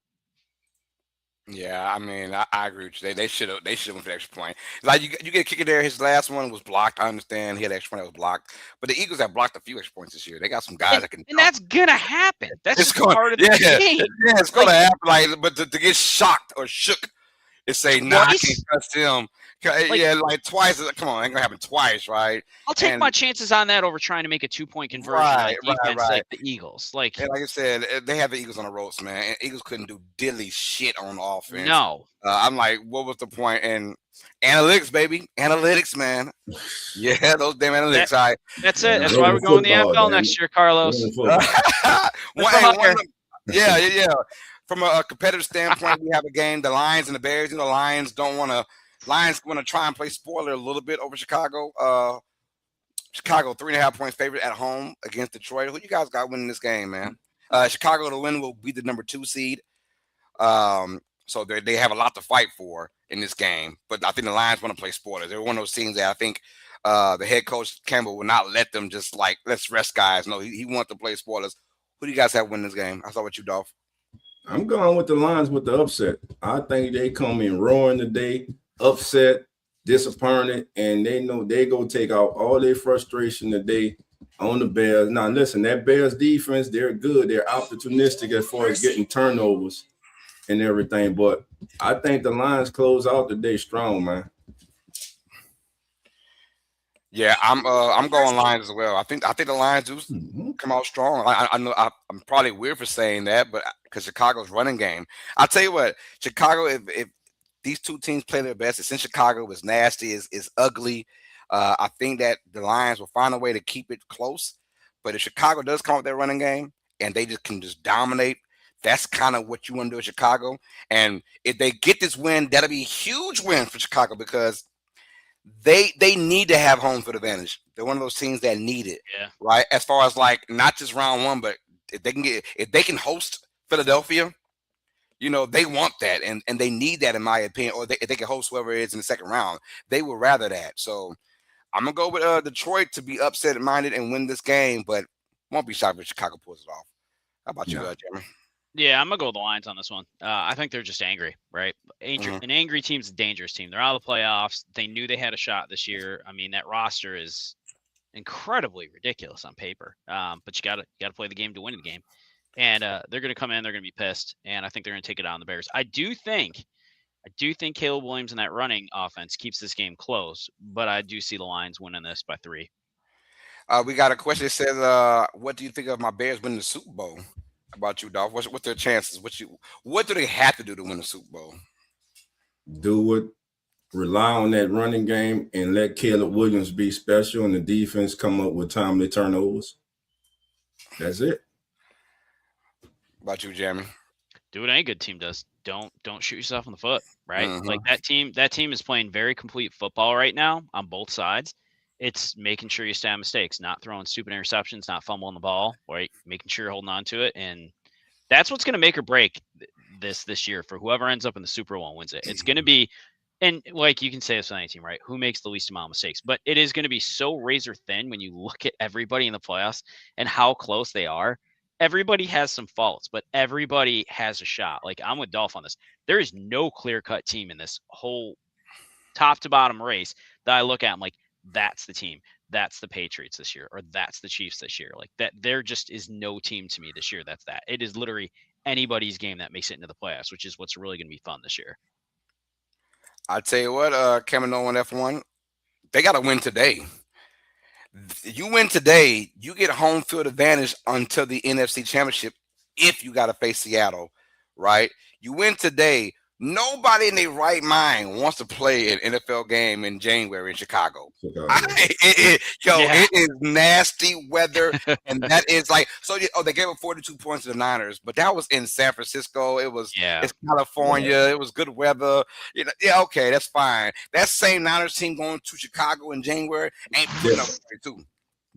Yeah, I mean, I agree with you. They should have went for the extra point. Like you get a kicker there. His last one was blocked. I understand he had an extra point that was blocked, but the Eagles have blocked a few extra points this year. They got some guys that can. And that's gonna happen. That's just part of the game. Yeah, it's gonna happen. Like, but to get shocked or shook, and say, "Nah, I can't trust him." Like twice. Come on, ain't gonna happen twice, right? I'll take my chances on that over trying to make a 2-point conversion on defense like the Eagles. Like I said, they have the Eagles on the ropes, man. And Eagles couldn't do diddly shit on offense. No. I'm like, what was the point? And analytics, baby, analytics, man. Yeah, those damn analytics. That's it. That's why we're going to the NFL next year, Carlos. Yeah. From a competitive standpoint, we have a game. The Lions and the Bears. You know, Lions want to try and play spoiler a little bit over Chicago. Chicago 3.5-point favorite at home against Detroit. Who you guys got winning this game, man? Chicago to win will be the number 2 seed. So they have a lot to fight for in this game. But I think the Lions want to play spoilers. They're one of those teams that I think the head coach Campbell will not let them just like, let's rest guys. No, he wants to play spoilers. Who do you guys have winning this game? I start with you, Dolph. I'm going with the Lions with the upset. I think they come in roaring today, upset, disappointed, and they know they go take out all their frustration today on the Bears. Now, listen, that Bears defense, they're good. They're opportunistic as far as getting turnovers and everything. But I think the Lions close out the day strong, man. Yeah, I'm going Lions as well. I think the Lions do come out strong. I know I'm probably weird for saying that, but because Chicago's running game, I'll tell you what, Chicago. If these two teams play their best, it's in Chicago. It's nasty. It's ugly. I think that the Lions will find a way to keep it close. But if Chicago does come with their running game and they can dominate, that's kind of what you want to do in Chicago. And if they get this win, that'll be a huge win for Chicago because they need to have home field advantage. They're one of those teams that need it, right? As far as like not just round one, but if they can host Philadelphia, you know, they want that and they need that in my opinion. Or if they can host whoever it is in the second round, they would rather that. So I'm gonna go with Detroit to be upset-minded and win this game, but won't be shocked if Chicago pulls it off. How about you, Jeremy? Yeah, I'm gonna go with the Lions on this one. I think they're just angry, right? An angry team's a dangerous team. They're out of the playoffs. They knew they had a shot this year. I mean, that roster is incredibly ridiculous on paper. But you gotta play the game to win the game. And they're gonna come in. They're gonna be pissed, and I think they're gonna take it out on the Bears. I do think Caleb Williams and that running offense keeps this game close, but I do see the Lions winning this by 3. We got a question that says, "What do you think of my Bears winning the Super Bowl?" About you, Dolph? What's their chances? What do they have to do to win the Super Bowl? Do it. Rely on that running game and let Caleb Williams be special and the defense come up with timely turnovers. That's it. About you, Jeremy? Do what any good team does. Don't shoot yourself in the foot, right? Like that team is playing very complete football right now on both sides. It's making sure you stay on mistakes, not throwing stupid interceptions, not fumbling the ball, right? Making sure you're holding on to it. And that's what's going to make or break this year for whoever ends up in the Super Bowl and wins it. It's going to be, and like you can say this on any team, right? Who makes the least amount of mistakes? But it is going to be so razor thin when you look at everybody in the playoffs and how close they are. Everybody has some faults, but everybody has a shot. Like I'm with Dolph on this. There is no clear-cut team in this whole top to bottom race that I look at. I'm like, that's the team. that's the Patriots this year, or that's the Chiefs this year. Like that, there just is no team to me this year that's that. It is literally anybody's game that makes it into the playoffs, which is what's really going to be fun this year. I tell you what, Kevin on F1, they got to win today. You win today, you get home field advantage until the NFC Championship if you got to face Seattle, right? You win today. Nobody in their right mind wants to play an NFL game in January in Chicago. It is nasty weather, and that is like so. They gave up 42 points to the Niners, but that was in San Francisco. It's California. It was good weather. Okay, that's fine. That same Niners team going to Chicago in January ain't putting up 42.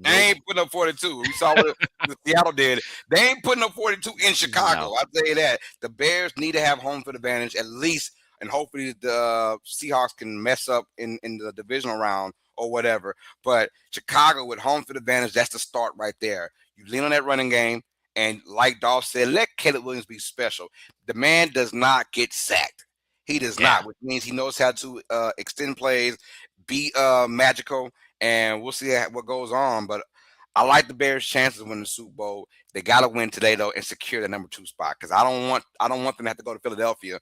They ain't putting up 42. We saw what Seattle did. They ain't putting up 42 in Chicago. No. I'll tell you that. The Bears need to have home field advantage at least, and hopefully the Seahawks can mess up in the divisional round or whatever. But Chicago with home field advantage, that's the start right there. You lean on that running game, and like Dolph said, let Caleb Williams be special. The man does not get sacked. He does not, which means he knows how to extend plays, be magical. And we'll see what goes on. But I like the Bears' chances of winning the Super Bowl. They got to win today, though, and secure the number 2 spot because I don't want them to have to go to Philadelphia.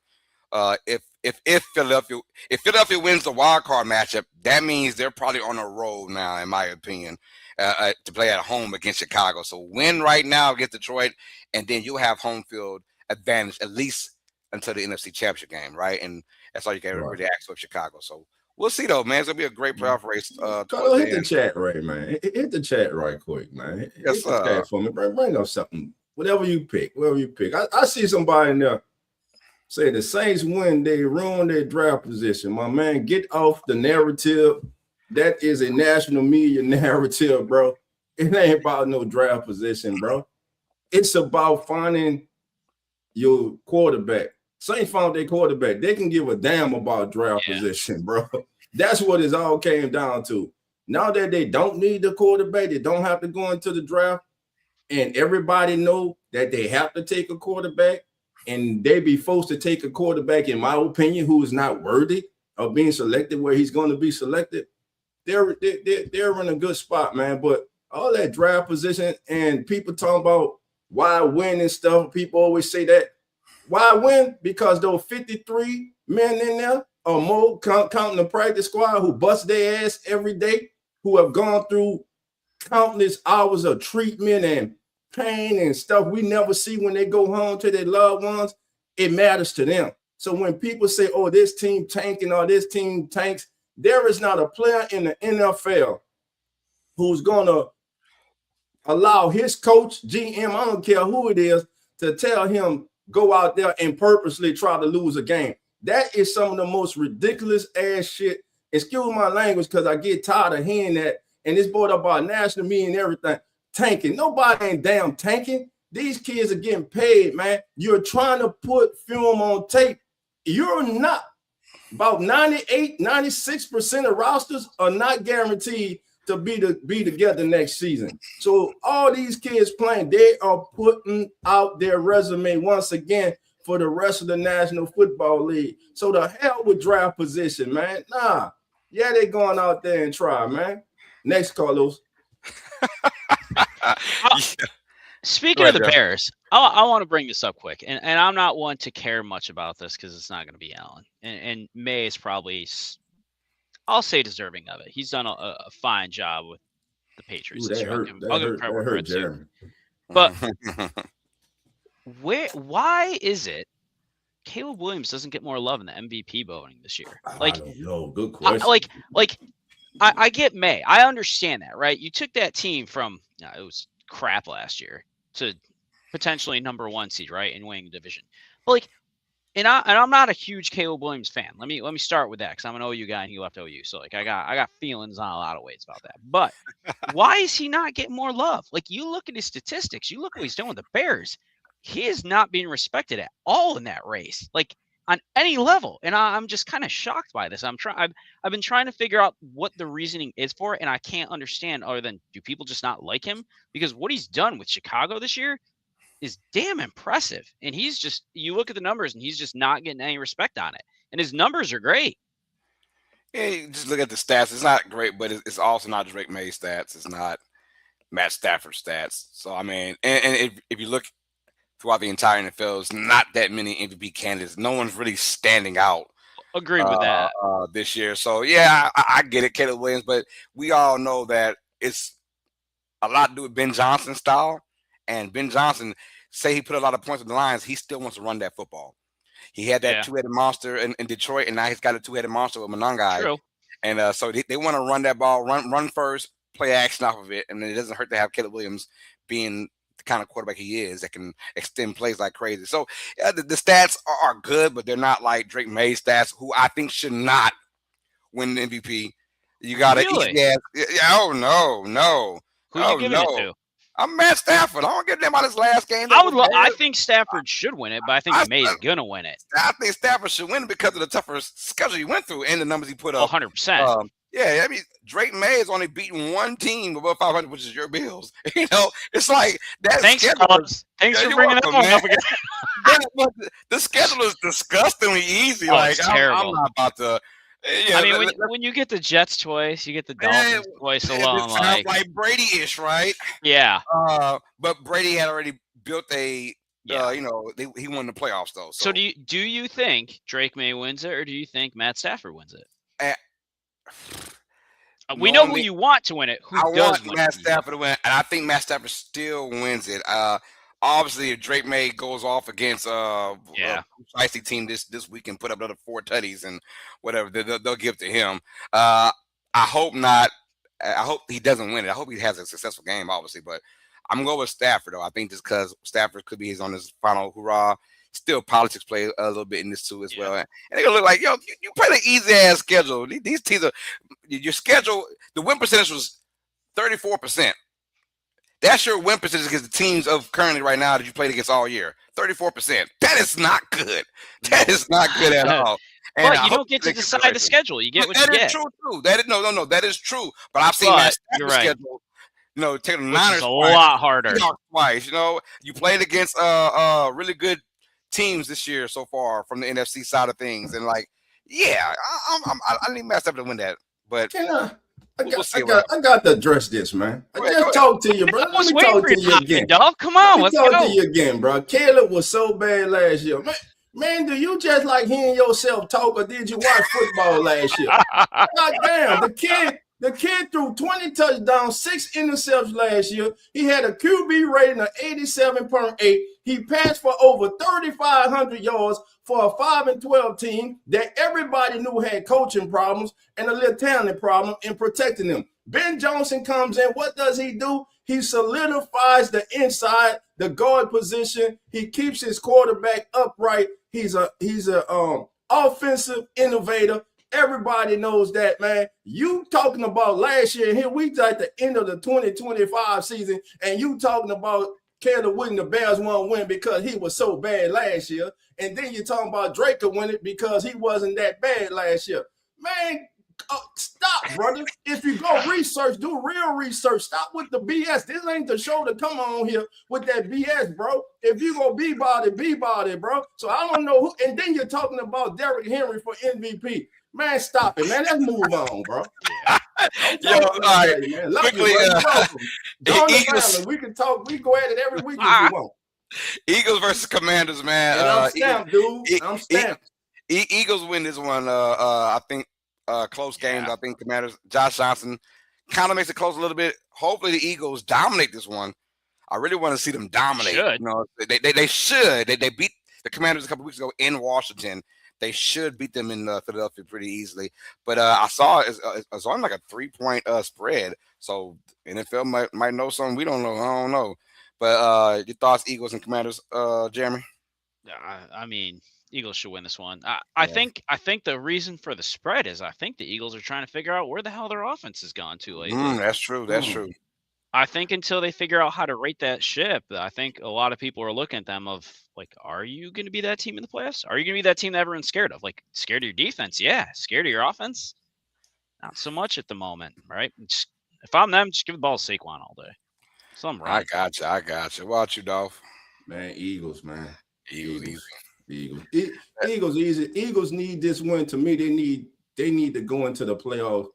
If Philadelphia wins the wild card matchup, that means they're probably on a roll now, in my opinion, to play at home against Chicago. So win right now against Detroit, and then you'll have home field advantage at least until the NFC Championship game, right? And that's all you can really ask of Chicago. So. We'll see, though, man. It's going to be a great playoff race. Hit the chat right, man. Hit the chat right quick, man. Hit the chat for me. Bring up something. Whatever you pick. I see somebody in there say the Saints win, they ruin their draft position. My man, get off the narrative. That is a national media narrative, bro. It ain't about no draft position, bro. It's about finding your quarterback. Saints found their quarterback. They can give a damn about draft position, bro. That's what it all came down to. Now that they don't need the quarterback, they don't have to go into the draft, and everybody know that they have to take a quarterback, and they be forced to take a quarterback, in my opinion, who is not worthy of being selected where he's going to be selected. They're in a good spot, man. But all that draft position and people talking about why win and stuff, people always say that. Why win? Because those 53 men in there or more, counting the practice squad, who bust their ass every day, who have gone through countless hours of treatment and pain and stuff we never see when they go home to their loved ones, it matters to them. So when people say, oh, this team tanking or this team tanks, there is not a player in the NFL who's going to allow his coach, GM, I don't care who it is, to tell him, go out there and purposely try to lose a game. That is some of the most ridiculous ass shit. Excuse my language, because I get tired of hearing that. And it's brought up by national media and everything. Tanking. Nobody ain't damn tanking. These kids are getting paid, man. You're trying to put film on tape. You're not. About 98, 96% of rosters are not guaranteed to be together next season. So all these kids playing, they are putting out their resume once again for the rest of the National Football League. So the hell with draft position, man. Nah. Yeah, they going out there and try, man. Next, Carlos. Speaking of the Bears, I want to bring this up quick. And I'm not one to care much about this because it's not going to be Allen. And May is probably, I'll say, deserving of it. He's done a fine job with the Patriots this year. I'll give him credit too. But why is it Caleb Williams doesn't get more love in the MVP voting this year? Like, I don't know. Good question. I get May. I understand that, right? You took that team from it was crap last year to potentially number 1 seed, right, in winning the division. But and I'm not a huge Caleb Williams fan. Let me start with that because I'm an OU guy and he left OU, so I got feelings on a lot of ways about that. But why is he not getting more love? You look at his statistics, you look what he's doing with the Bears. He is not being respected at all in that race, on any level. And I'm just kind of shocked by this. I've been trying to figure out what the reasoning is for it, and I can't understand other than, do people just not like him? Because what he's done with Chicago this year is damn impressive. And he's just, you look at the numbers and he's just not getting any respect on it. And his numbers are great. Yeah, you just look at the stats. It's not great, but it's also not Drake May stats. It's not Matt Stafford stats. So I mean, and if you look throughout the entire NFL, there's not that many MVP candidates. No one's really standing out Agreed with that. this year. So yeah, I get it, Caleb Williams, but we all know that it's a lot to do with Ben Johnson's style. And Ben Johnson, say he put a lot of points on the lines, he still wants to run that football. He had that two-headed monster in Detroit, and now he's got a two-headed monster with Monangai. True. And so they want to run that ball, run first, play action off of it, and then it doesn't hurt to have Caleb Williams being the kind of quarterback he is that can extend plays like crazy. So the stats are good, but they're not like Drake May's stats, who I think should not win the MVP. You got to eat ass. Oh, no. Who are you giving it to? I'm Matt Stafford. I don't give them about his last game. I think Stafford should win it, but I think May's going to win it. I think Stafford should win it because of the tougher schedule he went through and the numbers he put up. 100%. Yeah, I mean, Drake May has only beaten one team above 500, which is your Bills. It's like that. Thanks for bringing that one up again. The schedule is disgustingly easy. It's terrible. I'm not about to. Yeah, I mean, when you get the Jets twice, you get the Dolphins twice alone. It sounds like Brady-ish, right? Yeah. But Brady had already built he won the playoffs though. So do you think Drake May wins it, or do you think Matt Stafford wins it? We know who you want to win it. I want Matt Stafford to win, and I think Matt Stafford still wins it. Obviously, if Drake May goes off against a feisty team this week and put up another 4 tutties and whatever, they'll give to him. I hope not. I hope he doesn't win it. I hope he has a successful game, obviously. But I'm going with Stafford, though. I think just because Stafford could be on his final hurrah. Still, politics play a little bit in this too as well. And they're going to look like, you play the easy-ass schedule. These teams are – your schedule, the win percentage was 34%. That's your win percentage against the teams of currently right now that you played against all year. 34%. That is not good. That is not good at all. And but you don't get to decide the schedule. You get what you get. That is true, too. That is true. But I've seen that schedule. Take the Niners a lot harder. Twice. You played against really good teams this year so far from the NFC side of things. And I need Matt Stafford to win that. But I got to address this, man. I just talked to you, bro. Let me talk to you again. Come on, let's go. Talk to you again, bro. Caleb was so bad last year. Man, do you just like hearing yourself talk, or did you watch football last year? God damn, the kid threw 20 touchdowns, 6 interceptions last year. He had a QB rating of 87.8. He passed for over 3,500 yards for a 5-12 team that everybody knew had coaching problems and a little talent problem in protecting them. Ben Johnson comes in. What does he do? He solidifies the inside, the guard position. He keeps his quarterback upright. He's a offensive innovator. Everybody knows that, man. You talking about last year, here we at the end of the 2025 season, and you talking about Caleb winning the Bears won't win because he was so bad last year. And then you're talking about Drake could win it because he wasn't that bad last year. Man, stop, brother. If you go research, do real research. Stop with the BS. This ain't the show to come on here with that BS, bro. If you go be about it, bro. So I don't know who. And then you're talking about Derrick Henry for MVP. Man, stop it, man. Let's move on, bro. All right. Quickly, we can talk. We go at it every week if you want. Eagles versus Commanders, man. And I'm stamped, dude. I'm stamped. Eagles win this one. I think close games. I think Commanders. Josh Johnson kind of makes it close a little bit. Hopefully, the Eagles dominate this one. I really want to see them dominate. They should. They beat the Commanders a couple weeks ago in Washington. They should beat them in Philadelphia pretty easily. But I saw it's on like a 3-point spread. So NFL might know something we don't know. I don't know. But your thoughts, Eagles and Commanders, Jeremy? I mean, Eagles should win this one. I think the reason for the spread is I think the Eagles are trying to figure out where the hell their offense has gone to lately. That's true. That's true. I think until they figure out how to rate that ship, I think a lot of people are looking at them of like, are you going to be that team in the playoffs? Are you going to be that team that everyone's scared of? Like, scared of your defense? Yeah. Scared of your offense? Not so much at the moment, right? If I'm them, just give the ball to Saquon all day. Something right. I got you. What about you, Dolph? Man, Eagles, man. Eagles easy. Eagles easy. Eagles need this win. To me, they need they need to go into the playoffs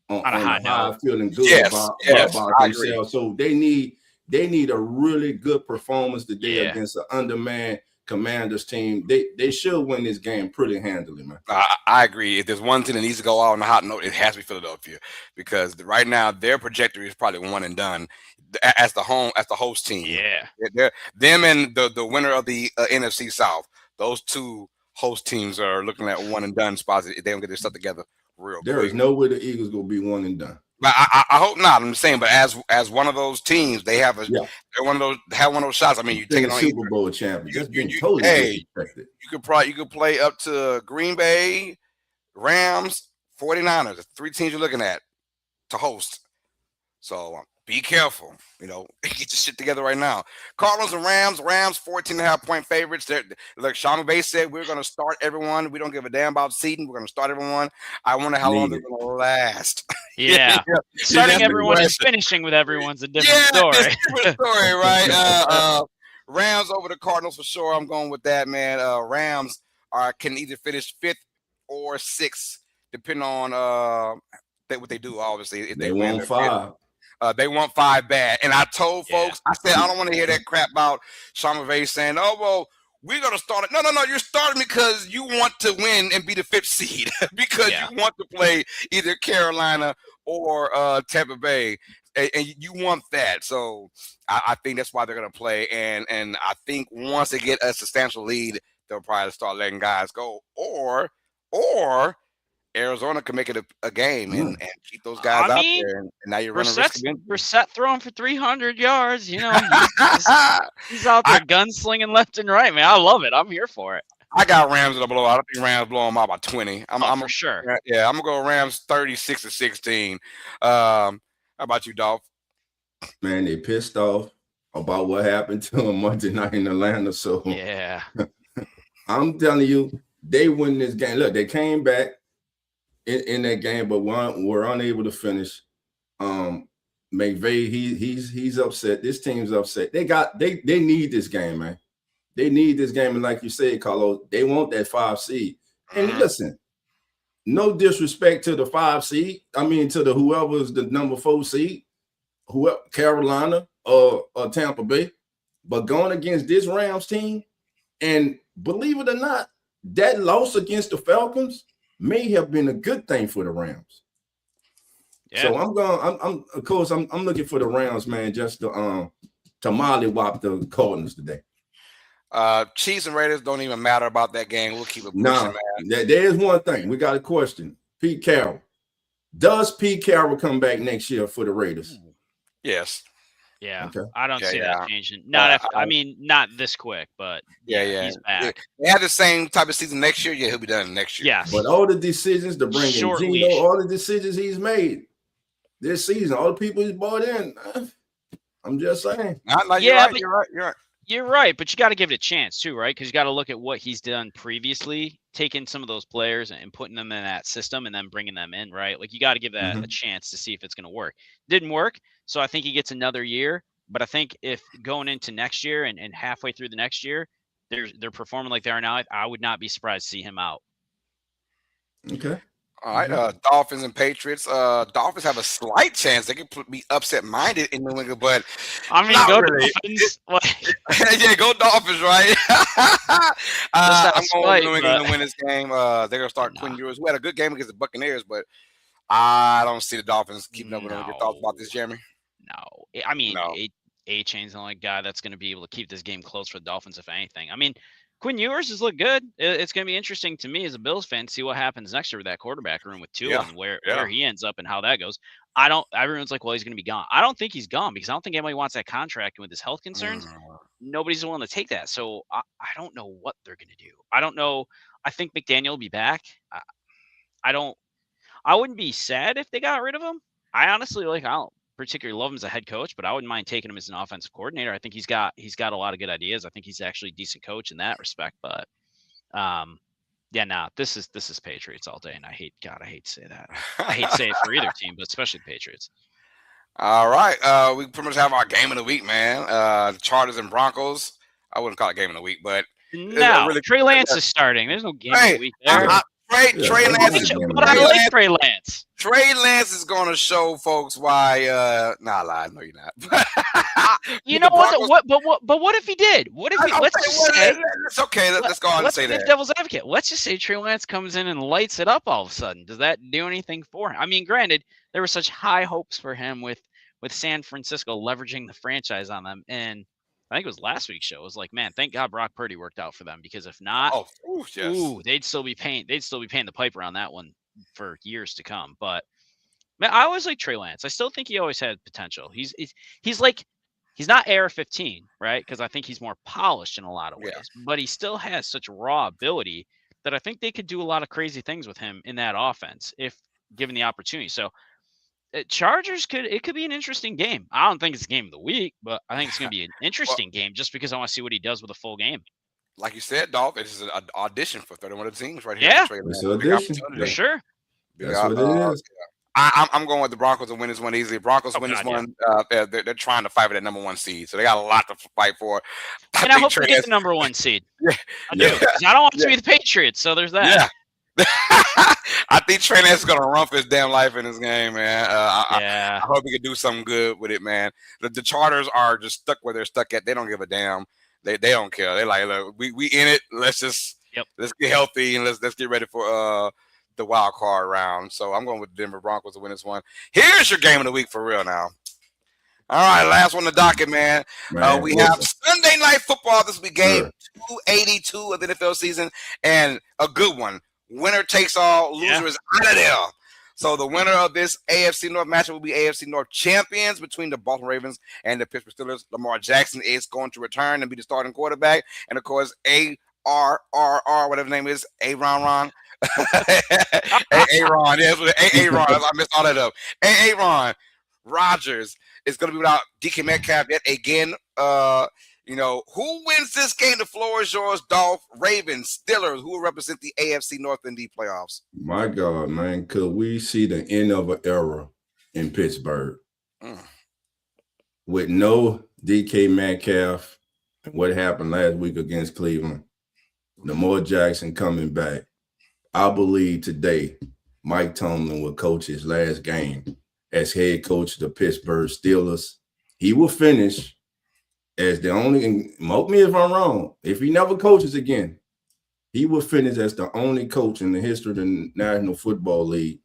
on a high note, feeling good about themselves. Agree. So they need a really good performance today against an undermanned Commanders team. They should win this game pretty handily, man. I agree. If there's one team that needs to go out on a hot note, it has to be Philadelphia, because right now their trajectory is probably one and done as the host team. Yeah, they're them and the winner of the NFC South. Those two host teams are looking at one and done spots if they don't get their stuff together real quick. There is no way the Eagles gonna be one and done. But I hope not. I'm just saying, but as one of those teams, they have they're one of those shots. I mean, you take it on Super Bowl champion. You could play up to Green Bay, Rams, 49ers, the three teams you're looking at to host. So be careful. Get your shit together right now. Cardinals and Rams 14.5-point favorites. Look, Sean McVay said we're going to start everyone. We don't give a damn about seeding. We're going to start everyone. I wonder how long they're going to last. Yeah. Starting everyone and finishing with everyone's a different story. Different story, right? Rams over the Cardinals for sure. I'm going with that, man. Rams can either finish 5th or 6th, depending on what they do, obviously. If they want 5. They want 5 bad. And I told folks, I said, I don't want to hear that crap about Sean McVay saying, oh, well, we're going to start it. No, you're starting because you want to win and be the 5th seed because you want to play either Carolina or Tampa Bay. And you want that. So I think that's why they're going to play. And I think once they get a substantial lead, they'll probably start letting guys go. Or Arizona can make it a game and keep those guys out there. And now you're running risk again. Brissett throwing for 300 yards. He's out there gunslinging left and right, man. I love it. I'm here for it. I got Rams in a blowout. I think Rams blow them out by 20. I'm for sure. Yeah, I'm going to go Rams 36-16. How about you, Dolph? Man, they pissed off about what happened to them Monday night in Atlanta. So yeah, I'm telling you, they win this game. Look, they came back in that game, but were unable to finish. McVay, he's upset. This team's upset. They need this game, man. They need this game, and like you said, Carlos, they want that 5 seed. And listen, no disrespect to the 5 seed. I mean, to the whoever's the number 4 seed, whoever, Carolina or Tampa Bay, but going against this Rams team, and believe it or not, that loss against the Falcons may have been a good thing for the Rams. Yeah. So I'm looking for the Rams, man, just to mollywop the Cardinals today. Chiefs and Raiders don't even matter about that game. We'll keep it pushing, man. There is one thing. We got a question. Pete Carroll. Does Pete Carroll come back next year for the Raiders? Yes. Yeah, okay. I don't see that changing. Not this quick, but he's back. They have the same type of season next year. Yeah, he'll be done next year. Yes. But all the decisions to bring in Gino, all the decisions he's made this season, all the people he's brought in, I'm just saying. You're right, but you got to give it a chance too, right? Because you got to look at what he's done previously, taking some of those players and putting them in that system and then bringing them in, right? Like you got to give that a chance to see if it's going to work. Didn't work, so I think he gets another year. But I think if going into next year and halfway through the next year, they're performing like they are now, I would not be surprised to see him out. Okay. All right, Dolphins and Patriots. Dolphins have a slight chance. They could be upset-minded in New England, but I mean, go Dolphins. Yeah, go Dolphins, right? I'm going New England to win this game. They're going to start Quinn Ewers, who had a good game against the Buccaneers, but I don't see the Dolphins keeping up with them. Your thoughts about this, Jeremy? No. I mean, A-Chain's the only guy that's going to be able to keep this game close for the Dolphins, if anything. I mean, Quinn Ewers has looked good. It's going to be interesting to me as a Bills fan to see what happens next year with that quarterback room with Tua and where he ends up and how that goes. Everyone's like, well, he's going to be gone. I don't think he's gone because I don't think anybody wants that contract. And with his health concerns, nobody's willing to take that. So I don't know what they're going to do. I don't know. I think McDaniel will be back. I wouldn't be sad if they got rid of him. I honestly I don't particularly love him as a head coach, but I wouldn't mind taking him as an offensive coordinator. I think he's got a lot of good ideas. I think he's actually a decent coach in that respect. But this is Patriots all day, and I hate to say that. I hate to say it for either team, but especially the Patriots. All right, we pretty much have our game of the week, man. The Chargers and Broncos. I wouldn't call it game of the week, but no, Trey Lance is starting. There's no game of the week there. Trey Lance. But I like Trey Lance. Trey Lance is going to show folks why. Nah, lie. No, you're not. You know what? But what if he did? What if he? Let's just say it's okay. Let's go on and say that. Devil's advocate. Let's just say Trey Lance comes in and lights it up all of a sudden. Does that do anything for him? I mean, granted, there were such high hopes for him with San Francisco leveraging the franchise on them, and I think it was last week's show. It was like, man, thank God Brock Purdy worked out for them, because if not, they'd still be paying the piper on that one for years to come. But man, I always like Trey Lance. I still think he always had potential. He's not AR-15, right? Because I think he's more polished in a lot of ways, but he still has such raw ability that I think they could do a lot of crazy things with him in that offense if given the opportunity. So Chargers could be an interesting game. I don't think it's the game of the week, but I think it's going to be an interesting game just because I want to see what he does with a full game. Like you said, Dolph, this is an audition for 31 of the teams right here. Yeah, it's an audition. For sure. That's what it is. I'm going with the Broncos to win this one easily. Broncos win this one. They're trying to fight for that number 1 seed, so they got a lot to fight for. And I hope they get the number 1 seed. I do. I don't want it to be the Patriots, so there's that. Yeah. I think Trey Lance is going to run for his damn life in this game, man. I hope he can do something good with it, man. The Chargers are just stuck where they're stuck at. They don't give a damn. They don't care. They're like, look, we in it. Let's get healthy and let's get ready for the wild card round. So I'm going with the Denver Broncos to win this one. Here's your game of the week for real now. All right, last one on the docket, man. We have Sunday Night Football this week, game 282 of the NFL season, and a good one. Winner takes all, loser is out of there. So the winner of this AFC North matchup will be AFC North champions between the Baltimore Ravens and the Pittsburgh Steelers. Lamar Jackson is going to return and be the starting quarterback. And, of course, A-R-R-R, whatever the name is, A-Ron. A-Ron. Yeah, A-Ron. I messed all that up. A-Ron Rodgers is going to be without DK Metcalf yet again. Who wins this game? The floor is yours, Dolph. Ravens, Steelers, who will represent the AFC North in the playoffs? My God, man, could we see the end of an era in Pittsburgh with no DK Metcalf? What happened last week against Cleveland? Lamar Jackson coming back. I believe today Mike Tomlin will coach his last game as head coach of the Pittsburgh Steelers. He will finish as the only, and mock me if I'm wrong, if he never coaches again, he will finish as the only coach in the history of the National Football League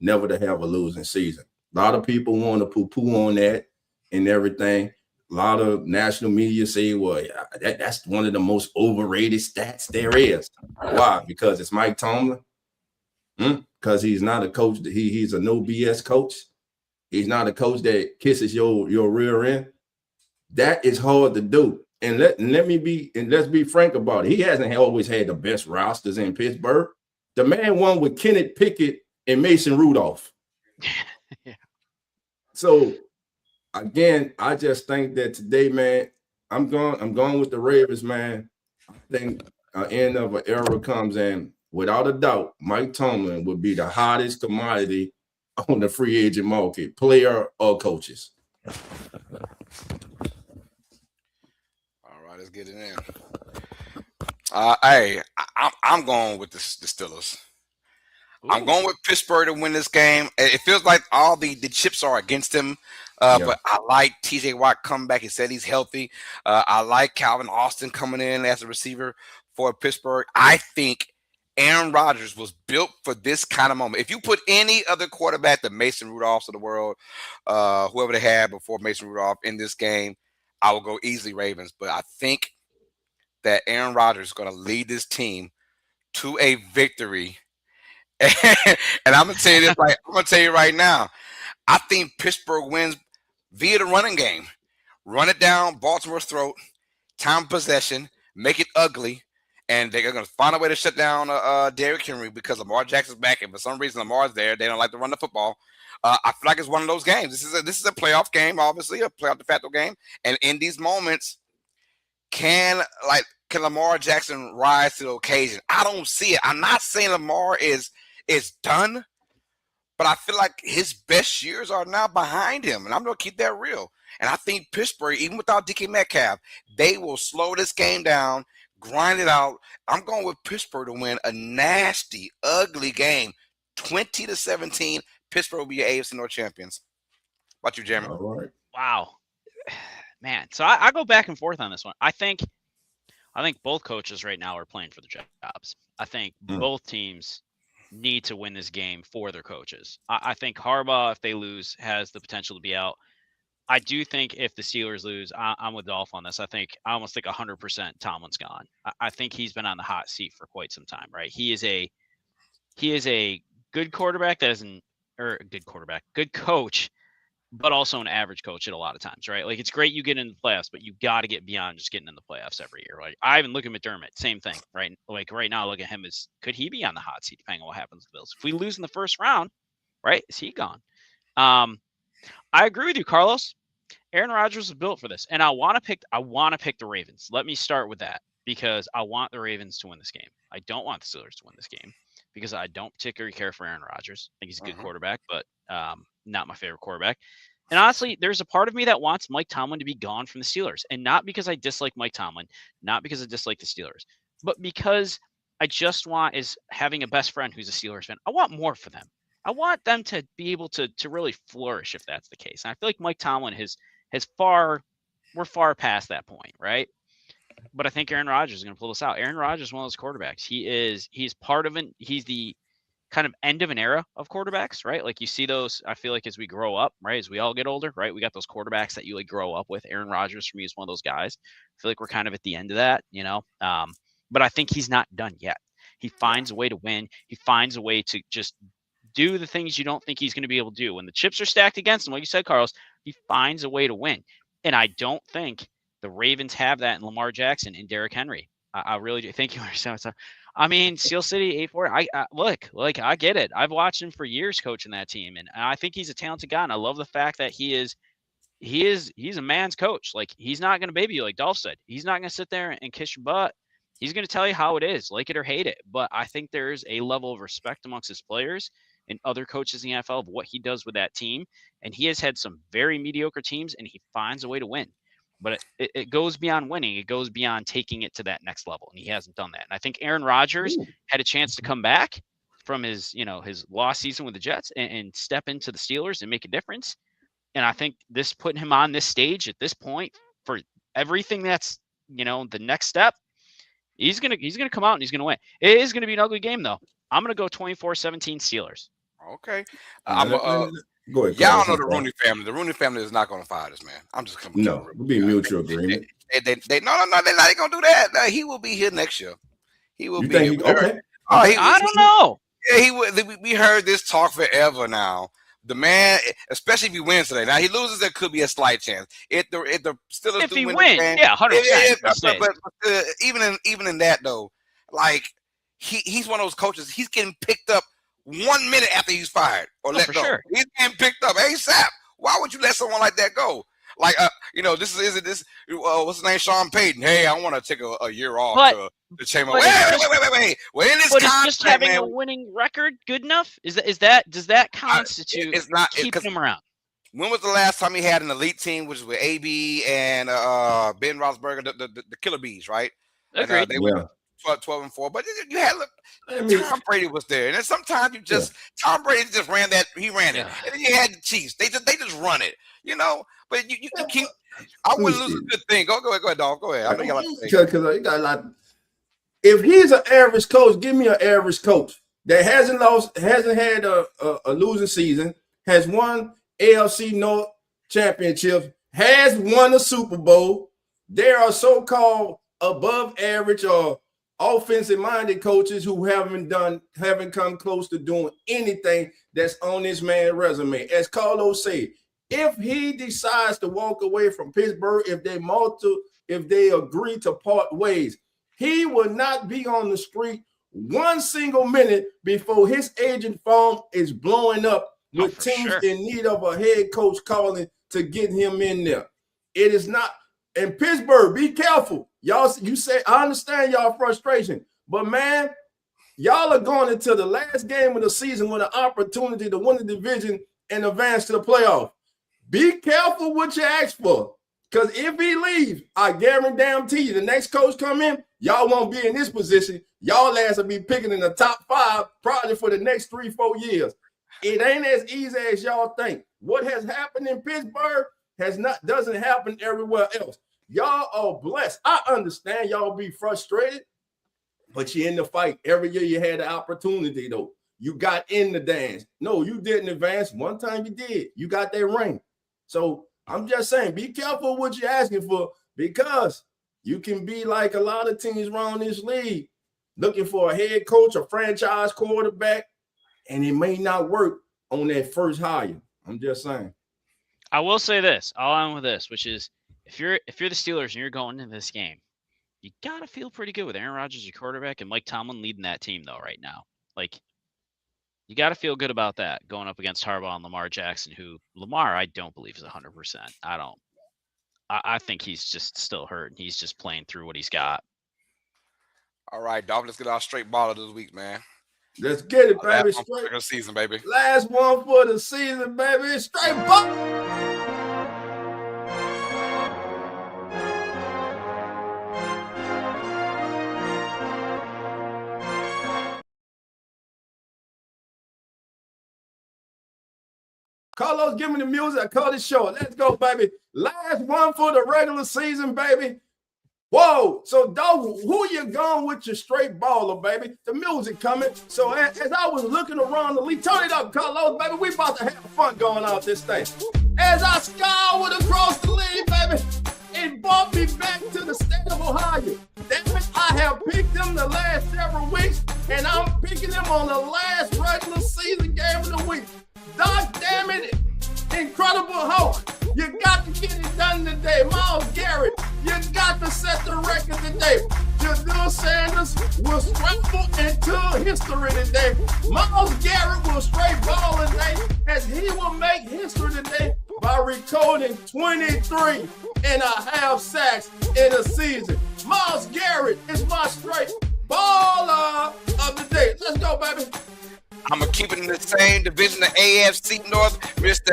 never to have a losing season. A lot of people want to poo-poo on that and everything. A lot of national media say, well, that's one of the most overrated stats there is. Why? Because it's Mike Tomlin? Because he's not a coach. He's a no BS coach. He's not a coach that kisses your rear end. That is hard to do. And let's be frank about it. He hasn't always had the best rosters in Pittsburgh. The man won with Kenneth Pickett and Mason Rudolph. So again, I just think that today, man, I'm going with the Ravens, man. I think an end of an era comes in. Without a doubt, Mike Tomlin would be the hottest commodity on the free agent market, player or coaches. Let's get it in. I'm going with the Steelers. Ooh. I'm going with Pittsburgh to win this game. It feels like all the chips are against him, but I like TJ Watt coming back. He said he's healthy. I like Calvin Austin coming in as a receiver for Pittsburgh. I think Aaron Rodgers was built for this kind of moment. If you put any other quarterback, the Mason Rudolphs of the world, whoever they had before Mason Rudolph in this game, I will go easily Ravens, but I think that Aaron Rodgers is going to lead this team to a victory. And I'm going to tell you this, I'm going to tell you right now, I think Pittsburgh wins via the running game. Run it down Baltimore's throat, time possession, make it ugly, and they're going to find a way to shut down Derrick Henry because Lamar Jackson's back, and for some reason Lamar's there. They don't like to run the football. I feel like it's one of those games. This is a playoff game, obviously, a playoff de facto game. And in these moments, can Lamar Jackson rise to the occasion? I don't see it. I'm not saying Lamar is done, but I feel like his best years are now behind him, and I'm going to keep that real. And I think Pittsburgh, even without DK Metcalf, they will slow this game down, grind it out. I'm going with Pittsburgh to win a nasty, ugly game. 20-17. Pittsburgh will be your AFC North champions. What about you, Jeremy? All right. Wow. Man, so I go back and forth on this one. I think both coaches right now are playing for the jobs. I think both teams need to win this game for their coaches. I think Harbaugh, if they lose, has the potential to be out. I do think if the Steelers lose, I'm with Dolph on this. I almost think 100% Tomlin's gone. I think he's been on the hot seat for quite some time, right? He is a good quarterback good coach, but also an average coach at a lot of times, right? Like, it's great you get into the playoffs, but you got to get beyond just getting in the playoffs every year. Like, I even look at McDermott, same thing, right? Like, right now, look at him as, could he be on the hot seat depending on what happens to the Bills? If we lose in the first round, right, is he gone? I agree with you, Carlos. Aaron Rodgers was built for this, and I want to pick the Ravens. Let me start with that, because I want the Ravens to win this game. I don't want the Steelers to win this game because I don't particularly care for Aaron Rodgers. I think he's a good quarterback, but not my favorite quarterback. And honestly, there's a part of me that wants Mike Tomlin to be gone from the Steelers, and not because I dislike Mike Tomlin, not because I dislike the Steelers, but because I just want, is having a best friend who's a Steelers fan. I want more for them. I want them to be able to really flourish if that's the case. And I feel like Mike Tomlin we're far past that point, right? But I think Aaron Rodgers is going to pull this out. Aaron Rodgers is one of those quarterbacks. He's part of he's the kind of end of an era of quarterbacks, right? Like, you see those, I feel like, as we grow up, right? As we all get older, right? We got those quarterbacks that you like grow up with. Aaron Rodgers for me is one of those guys. I feel like we're kind of at the end of that, you know? But I think he's not done yet. He finds a way to win. He finds a way to just do the things you don't think he's going to be able to do. When the chips are stacked against him, like you said, Carlos, he finds a way to win. And I don't think the Ravens have that in Lamar Jackson and Derrick Henry. I really do. Thank you. I mean, Steel City 8-4. Look, I get it. I've watched him for years coaching that team, and I think he's a talented guy. And I love the fact that he's a man's coach. Like, he's not going to baby you, like Dolph said. He's not going to sit there and kiss your butt. He's going to tell you how it is, like it or hate it. But I think there's a level of respect amongst his players and other coaches in the NFL of what he does with that team. And he has had some very mediocre teams, and he finds a way to win. But it goes beyond winning. It goes beyond taking it to that next level, and he hasn't done that. And I think Aaron Rodgers had a chance to come back from his lost season with the Jets and step into the Steelers and make a difference. And I think this putting him on this stage at this point for everything that's, the next step, he's gonna come out and he's gonna win. It is gonna be an ugly game though. I'm gonna go 24-17 Steelers. Okay. Go ahead. Y'all know the Rooney family. The Rooney family is not going to fire this man. I'm just coming. No, it'll be mutual agreement. No, they're not going to do that. No, he will be here next year. He will be here. Okay. I don't know. Yeah, he would. We heard this talk forever now. The man, especially if he wins today. Now, he loses, there could be a slight chance. If the Steelers do win the game, 100%. But even in that though, like he's one of those coaches. He's getting picked up 1 minute after he's fired or let go. Sure. He's getting picked up ASAP. Why would you let someone like that go? Like, what's his name? Sean Payton. Hey, I want to take a year off to change my. Wait. Well, in this but contract, is just having a winning record good enough? Does that constitute keeping him around? When was the last time he had an elite team, which was with AB and Ben Roethlisberger, the Killer Bees, right? Agreed. They were 12-4, but you had Tom Brady was there, and then sometimes Tom Brady just ran that. He ran it, and then you had the Chiefs. They just run it, But you keep. I wouldn't lose a good thing. Go ahead, dog. Go ahead. I know you got a lot to say. Because you got a lot. If he's an average coach, give me an average coach that hasn't had a losing season, has won AFC North championships, has won a Super Bowl. There are so-called above average or offensive-minded coaches who haven't come close to doing anything that's on this man's resume. As Carlos said, if he decides to walk away from Pittsburgh, if they agree to part ways, he will not be on the street one single minute before his agent phone is blowing up with teams in need of a head coach calling to get him in there. It is not. And Pittsburgh, be careful. Y'all, you say, I understand y'all frustration, but man, y'all are going into the last game of the season with an opportunity to win the division and advance to the playoff. Be careful what you ask for, because if he leaves, I guarantee you the next coach come in, y'all won't be in this position. Y'all ass will be picking in the top 5 probably for the next 3-4 years. It ain't as easy as y'all think. What has happened in Pittsburgh doesn't happen everywhere else. Y'all are blessed. I understand y'all be frustrated, but you're in the fight. Every year you had the opportunity, though. You got in the dance. No, you didn't advance. One time you did. You got that ring. So I'm just saying, be careful what you're asking for, because you can be like a lot of teams around this league looking for a head coach, a franchise quarterback, and it may not work on that first hire. I'm just saying. I will say this. I'll end with this, which is if you're the Steelers and you're going into this game, you gotta feel pretty good with Aaron Rodgers, your quarterback, and Mike Tomlin leading that team though right now. Like, you got to feel good about that going up against Harbaugh and Lamar Jackson, who Lamar I don't believe is 100%. I think he's just still hurt, and he's just playing through what he's got. All right, Dolphins, let's get our straight baller this week, man. Let's get it, baby. Straight season, baby. Last one for the season, baby. Straight ball. Carlos, give me the music. I call it short. Let's go, baby. Last one for the regular season, baby. Whoa. So, dog, who you going with your straight baller, baby? The music coming. So, as I was looking around the league, turn it up, Carlos, baby. We about to have fun going out this thing. As I scoured across the league, baby, it brought me back to the state of Ohio. That means I have picked them the last several weeks, and I'm picking them on the last regular season game of the week. Doc, damn it, Incredible Hulk, you got to get it done today. Myles Garrett, you got to set the record today. Jadil Sanders will scramble into history today. Myles Garrett will straight ball today, as he will make history today by recording 23.5 sacks in a season. Myles Garrett is my straight baller of the day. Let's go, baby. I'm going to keep it in the same division, the AFC North. Mr.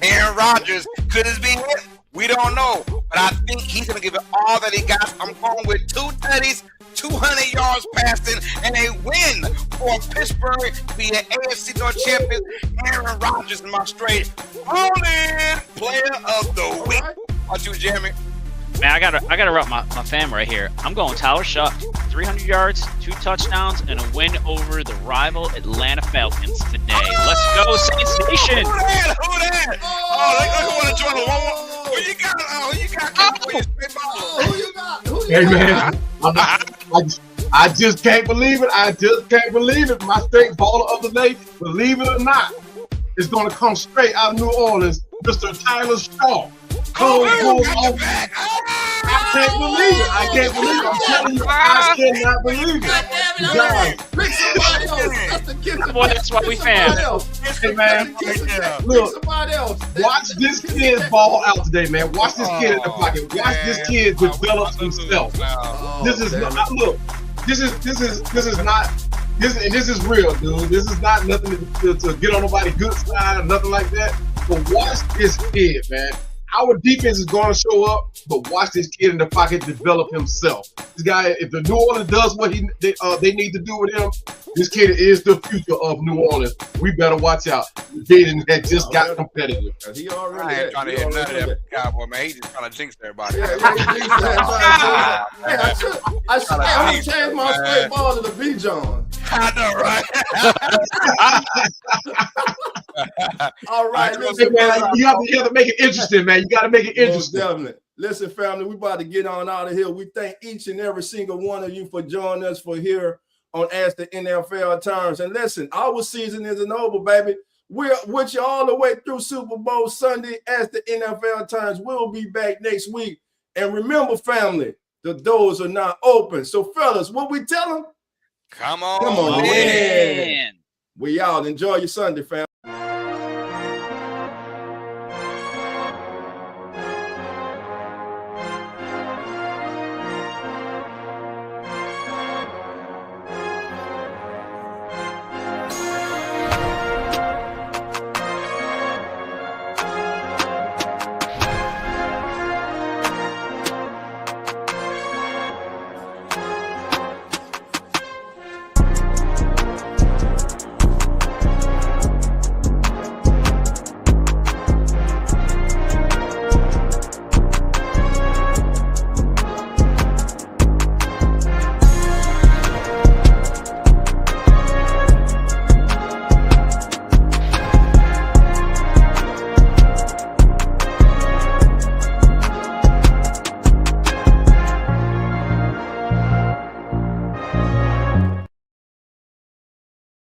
Aaron Rodgers. Could this be it? We don't know. But I think he's going to give it all that he got. I'm going with 2 tutties, 200 yards passing, and a win for Pittsburgh to be an AFC North champion. Aaron Rodgers is my straight all-in player of the week. What you, Jeremy? Man, I gotta rep my fam right here. I'm going Tyler Shuck, 300 yards, 2 touchdowns, and a win over the rival Atlanta Falcons today. Let's go, Saints Nation! Who that? Oh, they want to join the one. Who you got? Hey, man, I just can't believe it. My straight baller of the day, believe it or not, is going to come straight out of New Orleans, Mr. Tyler Shaw. I can't believe it. I'm telling you, I cannot believe it. Guys, pick somebody else. That's the gift. Boy, that's what we fan. Hey, man, look, watch this kid ball out today, man. Watch this kid in the pocket. Watch this kid develop himself. This is not, look, this is not, this is real, dude. This is not nothing to get on nobody's good side or nothing like that. But watch this kid, man. Our defense is going to show up, but watch this kid in the pocket develop himself. This guy, if the New Orleans does what they need to do with him, this kid is the future of New Orleans. We better watch out. Jaden had just got competitive. He already I ain't trying to hit none of that cowboy, man. He just trying to jinx everybody. I should change my straight ball to the B. John. I know, right? All right, hey, man, you have to make it interesting, man. You got to make it interesting. Definitely. Listen, family, we about to get on out of here. We thank each and every single one of you for joining us for here on Ask the NFL Terms. And listen, our season isn't over, baby. We're with you all the way through Super Bowl Sunday. As the NFL Terms, we'll be back next week. And remember, family, the doors are not open. So, fellas, what we tell them? Come on, man. We out. Enjoy your Sunday, family.